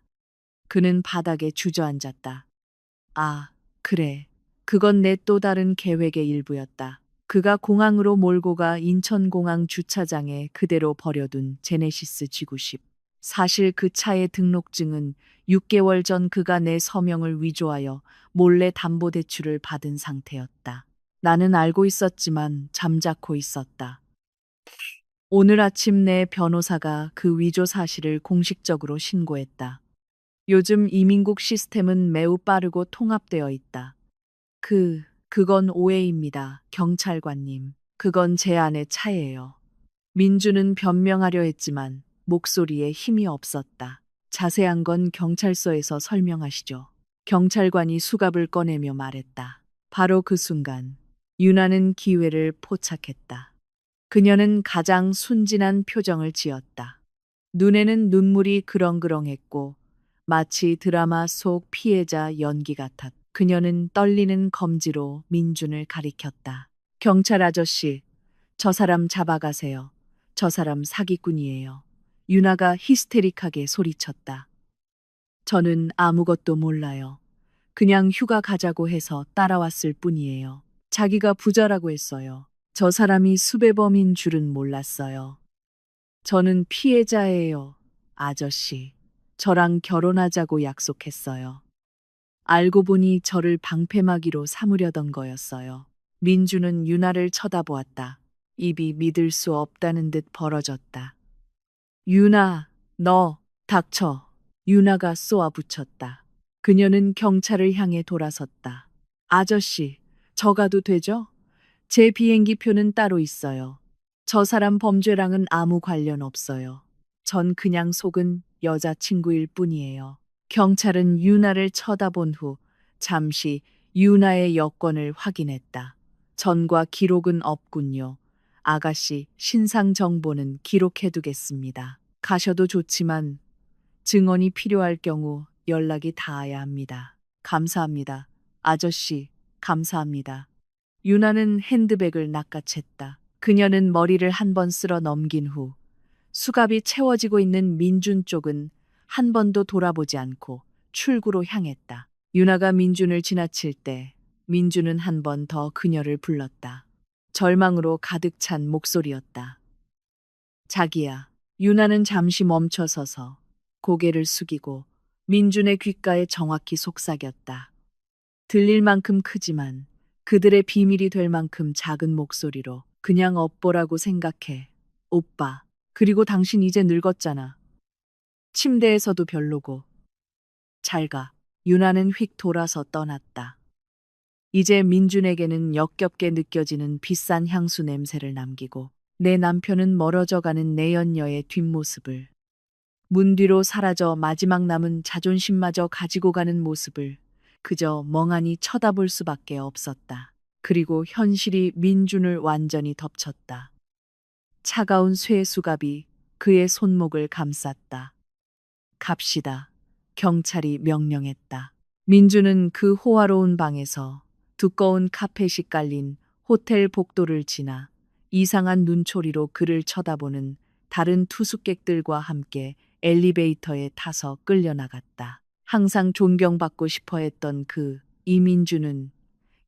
그는 바닥에 주저앉았다. 아, 그래. 그건 내 또 다른 계획의 일부였다. 그가 공항으로 몰고 가 인천공항 주차장에 그대로 버려둔 제네시스 G90. 사실 그 차의 등록증은 6개월 전 그가 내 서명을 위조하여 몰래 담보대출을 받은 상태였다. 나는 알고 있었지만 잠자코 있었다. 오늘 아침 내 변호사가 그 위조 사실을 공식적으로 신고했다. 요즘 이민국 시스템은 매우 빠르고 통합되어 있다. 그건 오해입니다, 경찰관님. 그건 제 아내 차예요. 민주는 변명하려 했지만 목소리에 힘이 없었다. 자세한 건 경찰서에서 설명하시죠. 경찰관이 수갑을 꺼내며 말했다. 바로 그 순간 유나는 기회를 포착했다. 그녀는 가장 순진한 표정을 지었다. 눈에는 눈물이 그렁그렁했고 마치 드라마 속 피해자 연기 같았다. 그녀는 떨리는 검지로 민준을 가리켰다. 경찰 아저씨, 저 사람 잡아가세요. 저 사람 사기꾼이에요. 유나가 히스테릭하게 소리쳤다. 저는 아무것도 몰라요. 그냥 휴가 가자고 해서 따라왔을 뿐이에요. 자기가 부자라고 했어요. 저 사람이 수배범인 줄은 몰랐어요. 저는 피해자예요, 아저씨. 저랑 결혼하자고 약속했어요. 알고 보니 저를 방패막이로 삼으려던 거였어요. 민주는 유나를 쳐다보았다. 입이 믿을 수 없다는 듯 벌어졌다. 유나, 너, 닥쳐. 유나가 쏘아붙였다. 그녀는 경찰을 향해 돌아섰다. 아저씨, 저 가도 되죠? 제 비행기표는 따로 있어요. 저 사람 범죄랑은 아무 관련 없어요. 전 그냥 속은 여자친구일 뿐이에요. 경찰은 유나를 쳐다본 후 잠시 유나의 여권을 확인했다. 전과 기록은 없군요. 아가씨, 신상 정보는 기록해두겠습니다. 가셔도 좋지만 증언이 필요할 경우 연락이 닿아야 합니다. 감사합니다. 아저씨, 감사합니다. 유나는 핸드백을 낚아챘다. 그녀는 머리를 한 번 쓸어 넘긴 후 수갑이 채워지고 있는 민준 쪽은 한 번도 돌아보지 않고 출구로 향했다. 유나가 민준을 지나칠 때 민준은 한 번 더 그녀를 불렀다. 절망으로 가득 찬 목소리였다. 자기야. 유나는 잠시 멈춰서서 고개를 숙이고 민준의 귓가에 정확히 속삭였다. 들릴 만큼 크지만 그들의 비밀이 될 만큼 작은 목소리로 그냥 업보라고 생각해. 오빠. 그리고 당신 이제 늙었잖아. 침대에서도 별로고. 잘 가. 유나는 휙 돌아서 떠났다. 이제 민준에게는 역겹게 느껴지는 비싼 향수 냄새를 남기고 내 남편은 멀어져 가는 내연녀의 뒷모습을 문 뒤로 사라져 마지막 남은 자존심마저 가지고 가는 모습을 그저 멍하니 쳐다볼 수밖에 없었다. 그리고 현실이 민준을 완전히 덮쳤다. 차가운 쇠 수갑이 그의 손목을 감쌌다. 갑시다. 경찰이 명령했다. 민준은 그 호화로운 방에서 두꺼운 카펫이 깔린 호텔 복도를 지나 이상한 눈초리로 그를 쳐다보는 다른 투숙객들과 함께 엘리베이터에 타서 끌려나갔다. 항상 존경받고 싶어 했던 그 이민준은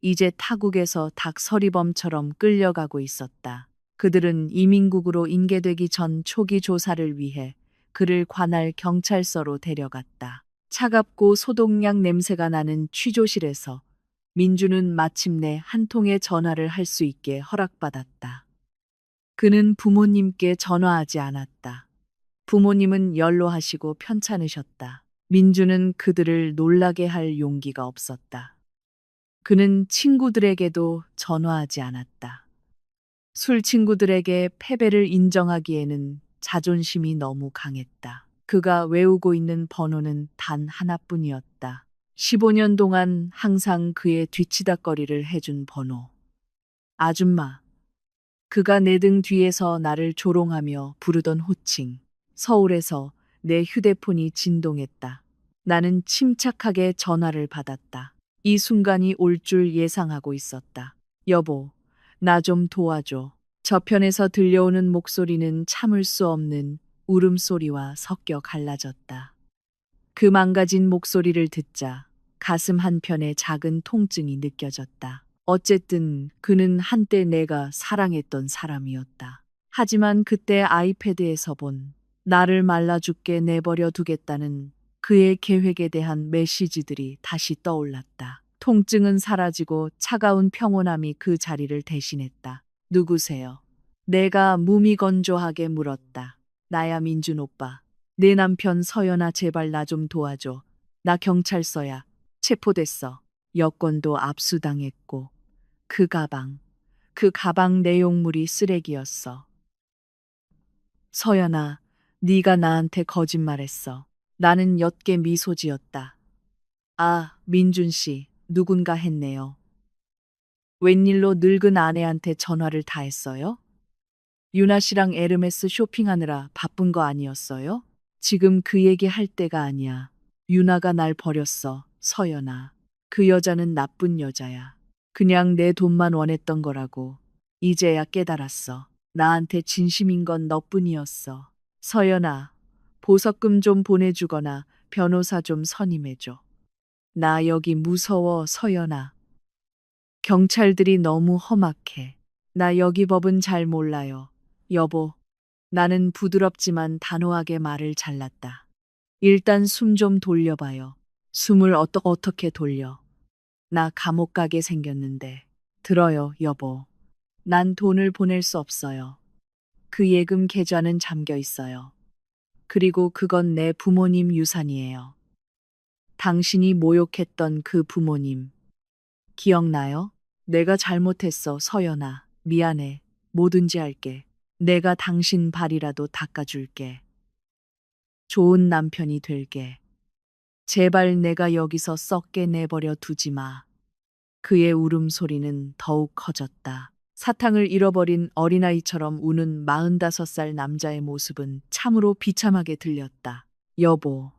이제 타국에서 닭서리범처럼 끌려가고 있었다. 그들은 이민국으로 인계되기 전 초기 조사를 위해 그를 관할 경찰서로 데려갔다. 차갑고 소독약 냄새가 나는 취조실에서 민주는 마침내 한 통의 전화를 할 수 있게 허락받았다. 그는 부모님께 전화하지 않았다. 부모님은 연로하시고 편찮으셨다. 민주는 그들을 놀라게 할 용기가 없었다. 그는 친구들에게도 전화하지 않았다. 술 친구들에게 패배를 인정하기에는 자존심이 너무 강했다. 그가 외우고 있는 번호는 단 하나뿐이었다. 15년 동안 항상 그의 뒤치다꺼리를 해준 번호. 아줌마. 그가 내 등 뒤에서 나를 조롱하며 부르던 호칭. 서울에서 내 휴대폰이 진동했다. 나는 침착하게 전화를 받았다. 이 순간이 올 줄 예상하고 있었다. 여보, 나 좀 도와줘. 저편에서 들려오는 목소리는 참을 수 없는 울음소리와 섞여 갈라졌다. 그 망가진 목소리를 듣자 가슴 한편에 작은 통증이 느껴졌다. 어쨌든 그는 한때 내가 사랑했던 사람이었다. 하지만 그때 아이패드에서 본 나를 말라 죽게 내버려 두겠다는 그의 계획에 대한 메시지들이 다시 떠올랐다. 통증은 사라지고 차가운 평온함이 그 자리를 대신했다. 누구세요? 내가 무미건조하게 물었다. 나야 민준 오빠. 내 남편 서연아 제발 나 좀 도와줘. 나 경찰서야. 체포됐어. 여권도 압수당했고. 그 가방 내용물이 쓰레기였어. 서연아, 네가 나한테 거짓말했어. 나는 옅게 미소 지었다. 아, 민준 씨, 누군가 했네요. 웬일로 늙은 아내한테 전화를 다 했어요? 유나 씨랑 에르메스 쇼핑하느라 바쁜 거 아니었어요? 지금 그 얘기 할 때가 아니야. 유나가 날 버렸어, 서연아. 그 여자는 나쁜 여자야. 그냥 내 돈만 원했던 거라고. 이제야 깨달았어. 나한테 진심인 건 너뿐이었어. 서연아, 보석금 좀 보내주거나 변호사 좀 선임해줘. 나 여기 무서워, 서연아. 경찰들이 너무 험악해. 나 여기 법은 잘 몰라요. 여보, 나는 부드럽지만 단호하게 말을 잘랐다. 일단 숨 좀 돌려봐요. 숨을 어떻게 돌려? 나 감옥 가게 생겼는데. 들어요, 여보. 난 돈을 보낼 수 없어요. 그 예금 계좌는 잠겨 있어요. 그리고 그건 내 부모님 유산이에요. 당신이 모욕했던 그 부모님. 기억나요? 내가 잘못했어, 서연아. 미안해. 뭐든지 할게. 내가 당신 발이라도 닦아줄게. 좋은 남편이 될게. 제발 내가 여기서 썩게 내버려 두지 마. 그의 울음소리는 더욱 커졌다. 사탕을 잃어버린 어린아이처럼 우는 45살 남자의 모습은 참으로 비참하게 들렸다. 여보,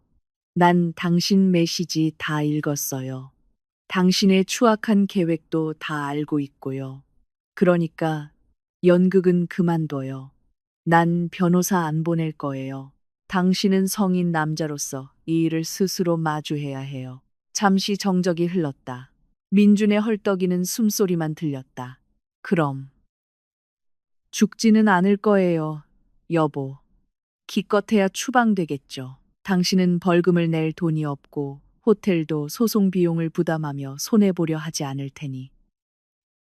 난 당신 메시지 다 읽었어요. 당신의 추악한 계획도 다 알고 있고요. 그러니까 연극은 그만둬요. 난 변호사 안 보낼 거예요. 당신은 성인 남자로서 이 일을 스스로 마주해야 해요. 잠시 정적이 흘렀다. 민준의 헐떡이는 숨소리만 들렸다. 그럼 죽지는 않을 거예요, 여보. 기껏해야 추방되겠죠. 당신은 벌금을 낼 돈이 없고 호텔도 소송 비용을 부담하며 손해보려 하지 않을 테니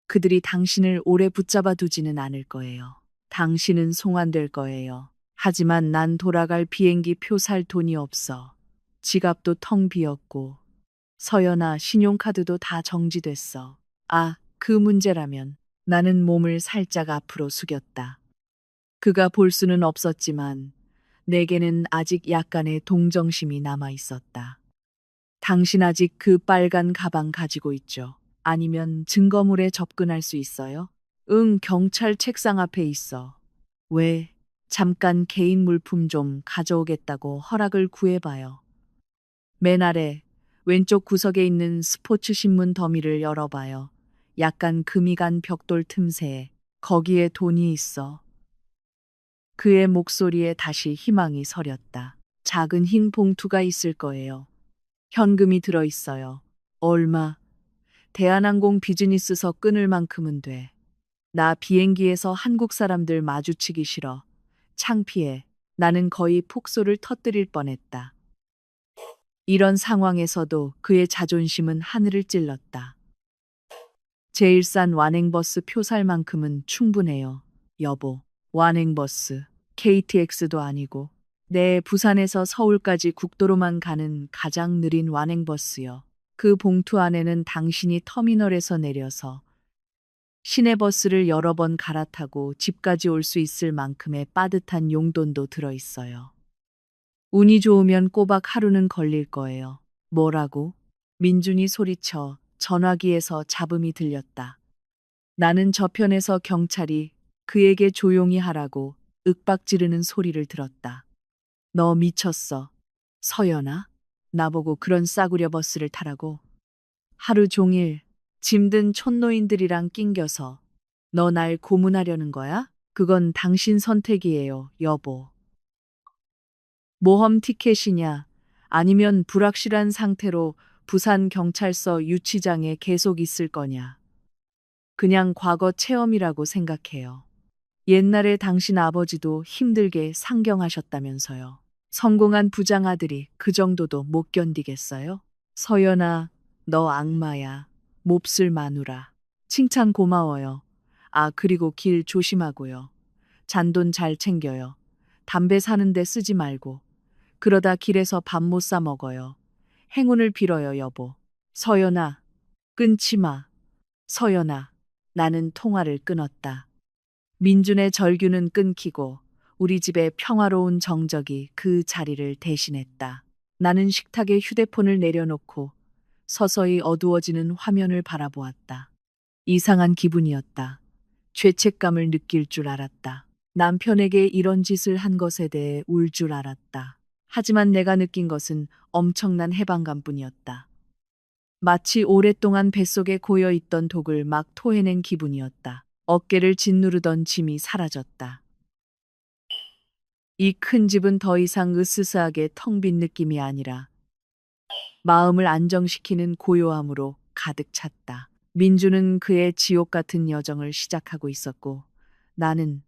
그들이 당신을 오래 붙잡아 두지는 않을 거예요. 당신은 송환될 거예요. 하지만 난 돌아갈 비행기 표 살 돈이 없어. 지갑도 텅 비었고 서연아 신용카드도 다 정지됐어. 아, 그 문제라면 나는 몸을 살짝 앞으로 숙였다. 그가 볼 수는 없었지만 내게는 아직 약간의 동정심이 남아 있었다. 당신 아직 그 빨간 가방 가지고 있죠? 아니면 증거물에 접근할 수 있어요? 응, 경찰 책상 앞에 있어. 왜? 잠깐 개인 물품 좀 가져오겠다고 허락을 구해봐요. 맨 아래 왼쪽 구석에 있는 스포츠 신문 더미를 열어봐요. 약간 금이 간 벽돌 틈새에 거기에 돈이 있어. 그의 목소리에 다시 희망이 서렸다. 작은 흰 봉투가 있을 거예요. 현금이 들어있어요. 얼마? 대한항공 비즈니스서 끊을 만큼은 돼. 나 비행기에서 한국 사람들 마주치기 싫어. 창피해. 나는 거의 폭소를 터뜨릴 뻔했다. 이런 상황에서도 그의 자존심은 하늘을 찔렀다. 제일 싼 완행버스 표 살 만큼은 충분해요, 여보. 완행버스, KTX도 아니고. 네, 부산에서 서울까지 국도로만 가는 가장 느린 완행버스요. 그 봉투 안에는 당신이 터미널에서 내려서 시내버스를 여러 번 갈아타고 집까지 올 수 있을 만큼의 빠듯한 용돈도 들어있어요. 운이 좋으면 꼬박 하루는 걸릴 거예요. 뭐라고? 민준이 소리쳐 전화기에서 잡음이 들렸다. 나는 저편에서 경찰이 그에게 조용히 하라고 윽박 지르는 소리를 들었다. 너 미쳤어. 서연아? 나보고 그런 싸구려 버스를 타라고. 하루 종일 짐든 촌노인들이랑 낑겨서 너 날 고문하려는 거야? 그건 당신 선택이에요, 여보. 모험 티켓이냐? 아니면 불확실한 상태로 부산 경찰서 유치장에 계속 있을 거냐? 그냥 과거 체험이라고 생각해요. 옛날에 당신 아버지도 힘들게 상경하셨다면서요. 성공한 부장 아들이 그 정도도 못 견디겠어요? 서연아, 너 악마야. 몹쓸 마누라. 칭찬 고마워요. 아, 그리고 길 조심하고요. 잔돈 잘 챙겨요. 담배 사는데 쓰지 말고. 그러다 길에서 밥 못 사 먹어요. 행운을 빌어요, 여보. 서연아, 끊지 마. 서연아, 나는 통화를 끊었다. 민준의 절규는 끊기고 우리 집의 평화로운 정적이 그 자리를 대신했다. 나는 식탁에 휴대폰을 내려놓고 서서히 어두워지는 화면을 바라보았다. 이상한 기분이었다. 죄책감을 느낄 줄 알았다. 남편에게 이런 짓을 한 것에 대해 울 줄 알았다. 하지만 내가 느낀 것은 엄청난 해방감뿐이었다. 마치 오랫동안 뱃속에 고여있던 독을 막 토해낸 기분이었다. 어깨를 짓누르던 짐이 사라졌다. 이 큰 집은 더 이상 으스스하게 텅 빈 느낌이 아니라 마음을 안정시키는 고요함으로 가득 찼다. 민주는 그의 지옥 같은 여정을 시작하고 있었고 나는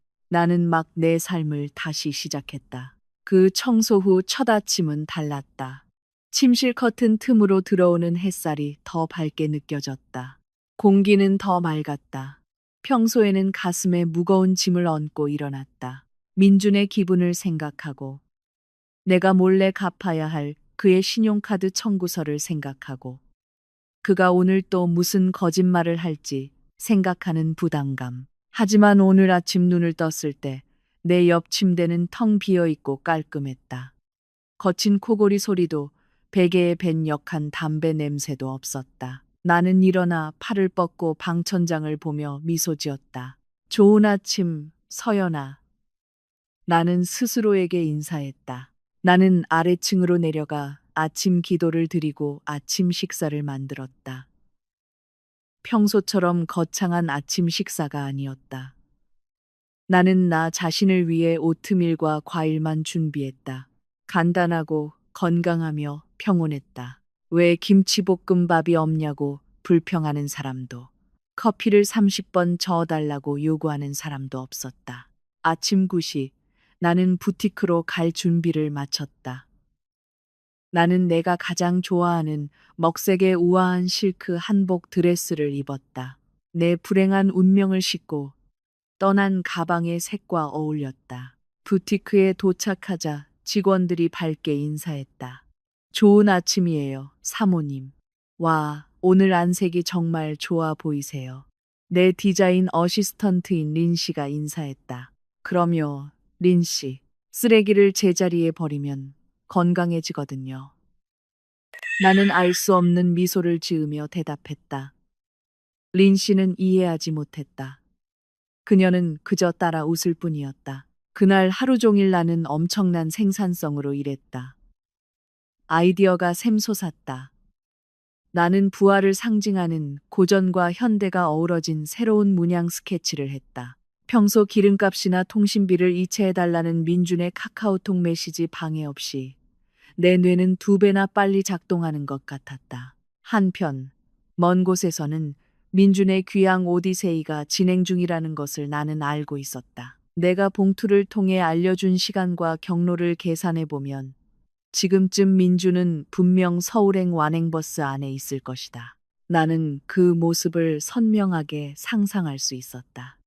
막 내 삶을 다시 시작했다. 그 청소 후 첫 아침은 달랐다. 침실 커튼 틈으로 들어오는 햇살이 더 밝게 느껴졌다. 공기는 더 맑았다. 평소에는 가슴에 무거운 짐을 얹고 일어났다. 민준의 기분을 생각하고, 내가 몰래 갚아야 할 그의 신용카드 청구서를 생각하고, 그가 오늘 또 무슨 거짓말을 할지 생각하는 부담감. 하지만 오늘 아침 눈을 떴을 때 내 옆 침대는 텅 비어 있고 깔끔했다. 거친 코골이 소리도 베개에 밴 역한 담배 냄새도 없었다. 나는 일어나 팔을 뻗고 방천장을 보며 미소 지었다. 좋은 아침, 서연아. 나는 스스로에게 인사했다. 나는 아래층으로 내려가 아침 기도를 드리고 아침 식사를 만들었다. 평소처럼 거창한 아침 식사가 아니었다. 나는 나 자신을 위해 오트밀과 과일만 준비했다. 간단하고 건강하며 평온했다. 왜 김치볶음밥이 없냐고 불평하는 사람도, 커피를 30번 저어달라고 요구하는 사람도 없었다. 아침 9시, 나는 부티크로 갈 준비를 마쳤다. 나는 내가 가장 좋아하는 먹색의 우아한 실크 한복 드레스를 입었다. 내 불행한 운명을 싣고 떠난 가방의 색과 어울렸다. 부티크에 도착하자 직원들이 밝게 인사했다. 좋은 아침이에요, 사모님. 와, 오늘 안색이 정말 좋아 보이세요. 내 디자인 어시스턴트인 린 씨가 인사했다. 그럼요, 린 씨. 쓰레기를 제자리에 버리면 건강해지거든요. 나는 알 수 없는 미소를 지으며 대답했다. 린 씨는 이해하지 못했다. 그녀는 그저 따라 웃을 뿐이었다. 그날 하루 종일 나는 엄청난 생산성으로 일했다. 아이디어가 샘솟았다. 나는 부활을 상징하는 고전과 현대가 어우러진 새로운 문양 스케치를 했다. 평소 기름값이나 통신비를 이체해달라는 민준의 카카오톡 메시지 방해 없이 내 뇌는 2배나 빨리 작동하는 것 같았다. 한편, 먼 곳에서는 민준의 귀향 오디세이가 진행 중이라는 것을 나는 알고 있었다. 내가 봉투를 통해 알려준 시간과 경로를 계산해보면 지금쯤 민준은 분명 서울행 완행버스 안에 있을 것이다. 나는 그 모습을 선명하게 상상할 수 있었다.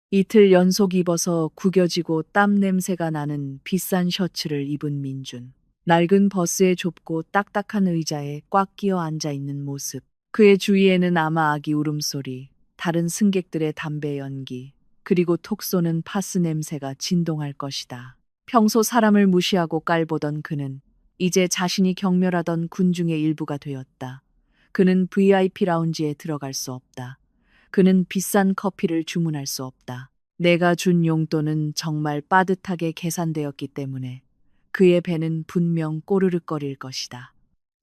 이틀 연속 입어서 구겨지고 땀 냄새가 나는 비싼 셔츠를 입은 민준. 낡은 버스의 좁고 딱딱한 의자에 꽉 끼어 앉아 있는 모습. 그의 주위에는 아마 아기 울음소리, 다른 승객들의 담배 연기, 그리고 톡 쏘는 파스 냄새가 진동할 것이다. 평소 사람을 무시하고 깔보던 그는 이제 자신이 경멸하던 군중의 일부가 되었다. 그는 VIP 라운지에 들어갈 수 없다. 그는 비싼 커피를 주문할 수 없다. 내가 준 용돈은 정말 빠듯하게 계산되었기 때문에 그의 배는 분명 꼬르륵거릴 것이다.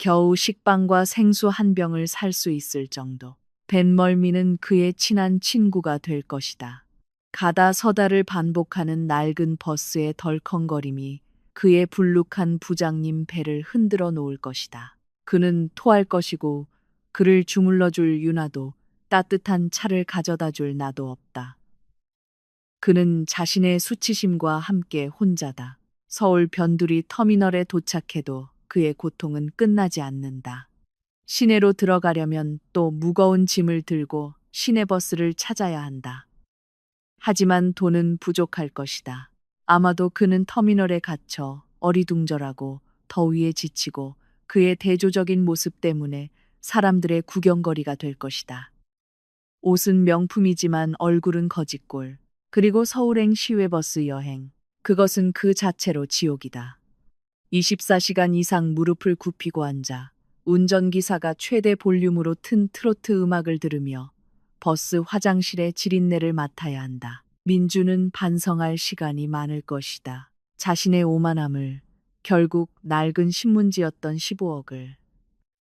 겨우 식빵과 생수 한 병을 살 수 있을 정도. 뱃멀미는 그의 친한 친구가 될 것이다. 가다 서다를 반복하는 낡은 버스의 덜컹거림이 그의 불룩한 부장님 배를 흔들어 놓을 것이다. 그는 토할 것이고 그를 주물러 줄 유나도 따뜻한 차를 가져다 줄 나도 없다. 그는 자신의 수치심과 함께 혼자다. 서울 변두리 터미널에 도착해도 그의 고통은 끝나지 않는다. 시내로 들어가려면 또 무거운 짐을 들고 시내버스를 찾아야 한다. 하지만 돈은 부족할 것이다. 아마도 그는 터미널에 갇혀 어리둥절하고 더위에 지치고 그의 대조적인 모습 때문에 사람들의 구경거리가 될 것이다. 옷은 명품이지만 얼굴은 거짓골. 그리고 서울행 시외버스 여행. 그것은 그 자체로 지옥이다. 24시간 이상 무릎을 굽히고 앉아 운전기사가 최대 볼륨으로 튼 트로트 음악을 들으며 버스 화장실의 지린내를 맡아야 한다. 민주는 반성할 시간이 많을 것이다. 자신의 오만함을, 결국 낡은 신문지였던 15억을,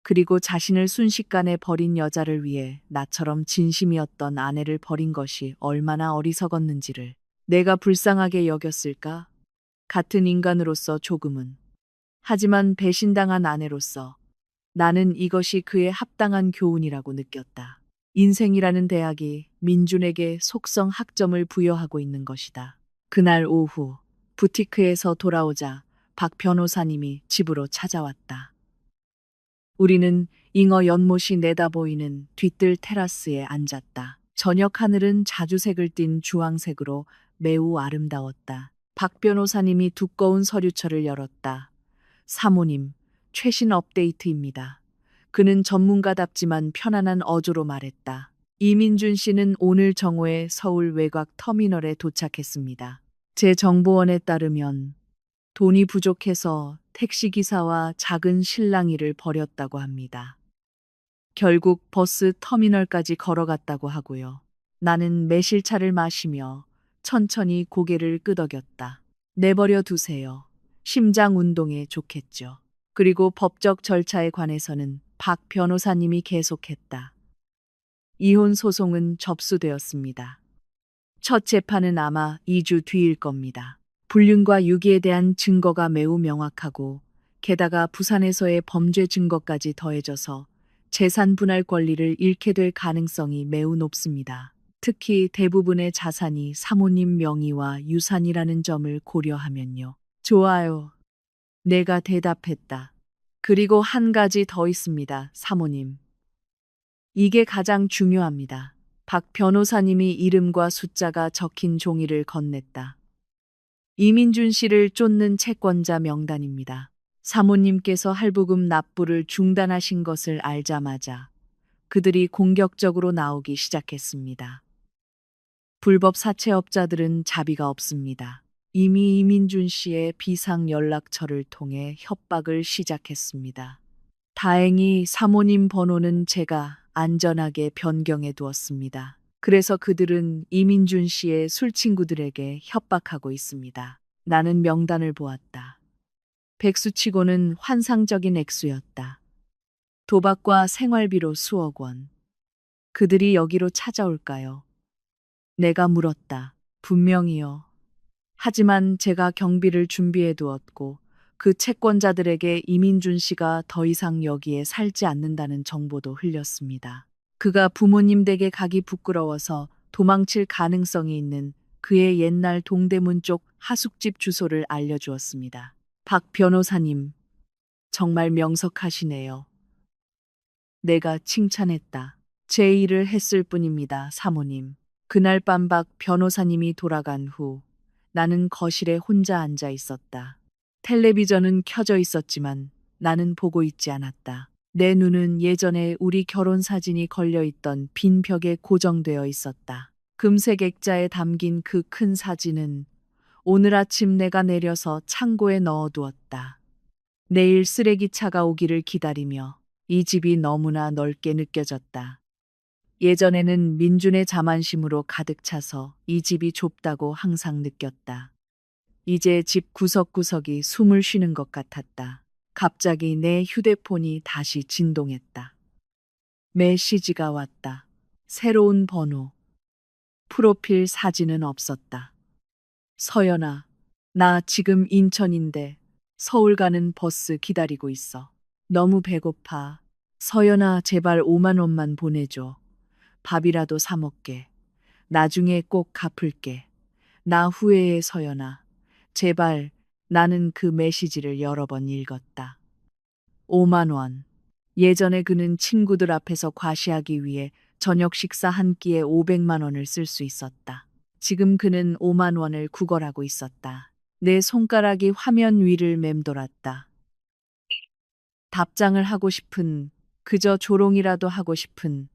그리고 자신을 순식간에 버린 여자를 위해 나처럼 진심이었던 아내를 버린 것이 얼마나 어리석었는지를. 내가 불쌍하게 여겼을까? 같은 인간으로서 조금은. 하지만 배신당한 아내로서 나는 이것이 그에 합당한 교훈이라고 느꼈다. 인생이라는 대학이 민준에게 속성 학점을 부여하고 있는 것이다. 그날 오후 부티크에서 돌아오자 박 변호사님이 집으로 찾아왔다. 우리는 잉어 연못이 내다보이는 뒤뜰 테라스에 앉았다. 저녁 하늘은 자주색을 띤 주황색으로 매우 아름다웠다. 박 변호사님이 두꺼운 서류철을 열었다. 사모님, 최신 업데이트입니다. 그는 전문가답지만 편안한 어조로 말했다. 이민준 씨는 오늘 정오에 서울 외곽 터미널에 도착했습니다. 제 정보원에 따르면 돈이 부족해서 택시기사와 작은 실랑이를 벌였다고 합니다. 결국 버스 터미널까지 걸어갔다고 하고요. 나는 매실차를 마시며 천천히 고개를 끄덕였다. 내버려 두세요. 심장 운동에 좋겠죠. 그리고 법적 절차에 관해서는 박 변호사님이 계속했다. 이혼 소송은 접수되었습니다. 첫 재판은 아마 2주 뒤일 겁니다. 불륜과 유기에 대한 증거가 매우 명확하고 게다가 부산에서의 범죄 증거까지 더해져서 재산 분할 권리를 잃게 될 가능성이 매우 높습니다. 특히 대부분의 자산이 사모님 명의와 유산이라는 점을 고려하면요. 좋아요. 내가 대답했다. 그리고 한 가지 더 있습니다, 사모님. 이게 가장 중요합니다. 박 변호사님이 이름과 숫자가 적힌 종이를 건넸다. 이민준 씨를 쫓는 채권자 명단입니다. 사모님께서 할부금 납부를 중단하신 것을 알자마자 그들이 공격적으로 나오기 시작했습니다. 불법 사채업자들은 자비가 없습니다. 이미 이민준 씨의 비상 연락처를 통해 협박을 시작했습니다. 다행히 사모님 번호는 제가 안전하게 변경해 두었습니다. 그래서 그들은 이민준 씨의 술친구들에게 협박하고 있습니다. 나는 명단을 보았다. 백수치고는 환상적인 액수였다. 도박과 생활비로 수억 원. 그들이 여기로 찾아올까요? 내가 물었다. 분명히요. 하지만 제가 경비를 준비해 두었고 그 채권자들에게 이민준 씨가 더 이상 여기에 살지 않는다는 정보도 흘렸습니다. 그가 부모님 댁에 가기 부끄러워서 도망칠 가능성이 있는 그의 옛날 동대문 쪽 하숙집 주소를 알려주었습니다. 박 변호사님, 정말 명석하시네요. 내가 칭찬했다. 제 일을 했을 뿐입니다, 사모님. 그날 밤 박 변호사님이 돌아간 후 나는 거실에 혼자 앉아 있었다. 텔레비전은 켜져 있었지만 나는 보고 있지 않았다. 내 눈은 예전에 우리 결혼 사진이 걸려있던 빈 벽에 고정되어 있었다. 금색 액자에 담긴 그 큰 사진은 오늘 아침 내가 내려서 창고에 넣어두었다. 내일 쓰레기차가 오기를 기다리며 이 집이 너무나 넓게 느껴졌다. 예전에는 민준의 자만심으로 가득 차서 이 집이 좁다고 항상 느꼈다. 이제 집 구석구석이 숨을 쉬는 것 같았다. 갑자기 내 휴대폰이 다시 진동했다. 메시지가 왔다. 새로운 번호. 프로필 사진은 없었다. 서연아, 나 지금 인천인데 서울 가는 버스 기다리고 있어. 너무 배고파. 서연아, 제발 5만 원만 보내줘. 밥이라도 사 먹게. 나중에 꼭 갚을게. 나 후회해, 서연아. 제발. 나는 그 메시지를 여러 번 읽었다. 5만 원. 예전에 그는 친구들 앞에서 과시하기 위해 저녁 식사 한 끼에 500만 원을 쓸 수 있었다. 지금 그는 5만 원을 구걸하고 있었다. 내 손가락이 화면 위를 맴돌았다. 답장을 하고 싶은, 그저 조롱이라도 하고 싶은,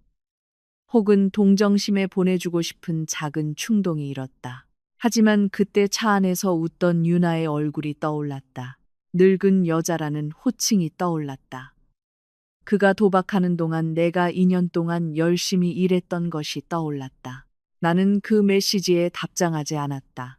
혹은 동정심에 보내주고 싶은 작은 충동이 일었다. 하지만 그때 차 안에서 웃던 유나의 얼굴이 떠올랐다. 늙은 여자라는 호칭이 떠올랐다. 그가 도박하는 동안 내가 2년 동안 열심히 일했던 것이 떠올랐다. 나는 그 메시지에 답장하지 않았다.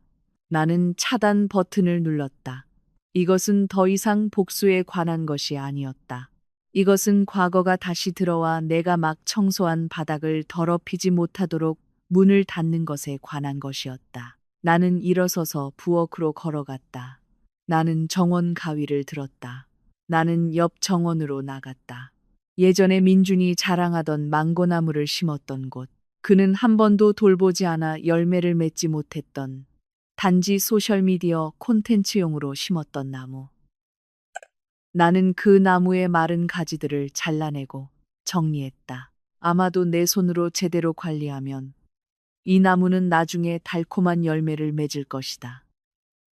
나는 차단 버튼을 눌렀다. 이것은 더 이상 복수에 관한 것이 아니었다. 이것은 과거가 다시 들어와 내가 막 청소한 바닥을 더럽히지 못하도록 문을 닫는 것에 관한 것이었다. 나는 일어서서 부엌으로 걸어갔다. 나는 정원 가위를 들었다. 나는 옆 정원으로 나갔다. 예전에 민준이 자랑하던 망고나무를 심었던 곳. 그는 한 번도 돌보지 않아 열매를 맺지 못했던 단지 소셜미디어 콘텐츠용으로 심었던 나무. 나는 그 나무의 마른 가지들을 잘라내고 정리했다. 아마도 내 손으로 제대로 관리하면 이 나무는 나중에 달콤한 열매를 맺을 것이다.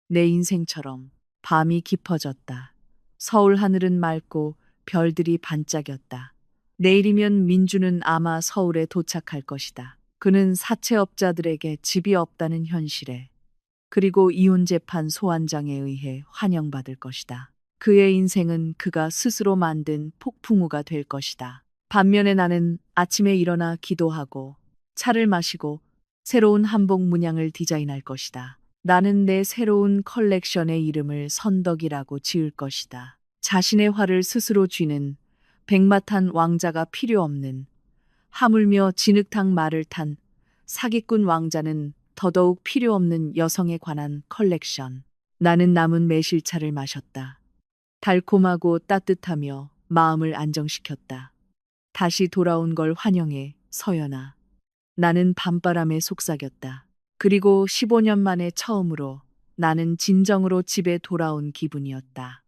내 인생처럼 밤이 깊어졌다. 서울 하늘은 맑고 별들이 반짝였다. 내일이면 민주는 아마 서울에 도착할 것이다. 그는 사채업자들에게 집이 없다는 현실에, 그리고 이혼재판 소환장에 의해 환영받을 것이다. 그의 인생은 그가 스스로 만든 폭풍우가 될 것이다. 반면에 나는 아침에 일어나 기도하고 차를 마시고 새로운 한복 문양을 디자인할 것이다. 나는 내 새로운 컬렉션의 이름을 선덕이라고 지을 것이다. 자신의 화를 스스로 쥐는 백마탄 왕자가 필요 없는, 하물며 진흙탕 말을 탄 사기꾼 왕자는 더더욱 필요 없는 여성에 관한 컬렉션. 나는 남은 매실차를 마셨다. 달콤하고 따뜻하며 마음을 안정시켰다. 다시 돌아온 걸 환영해, 서연아. 나는 밤바람에 속삭였다. 그리고 15년 만에 처음으로 나는 진정으로 집에 돌아온 기분이었다.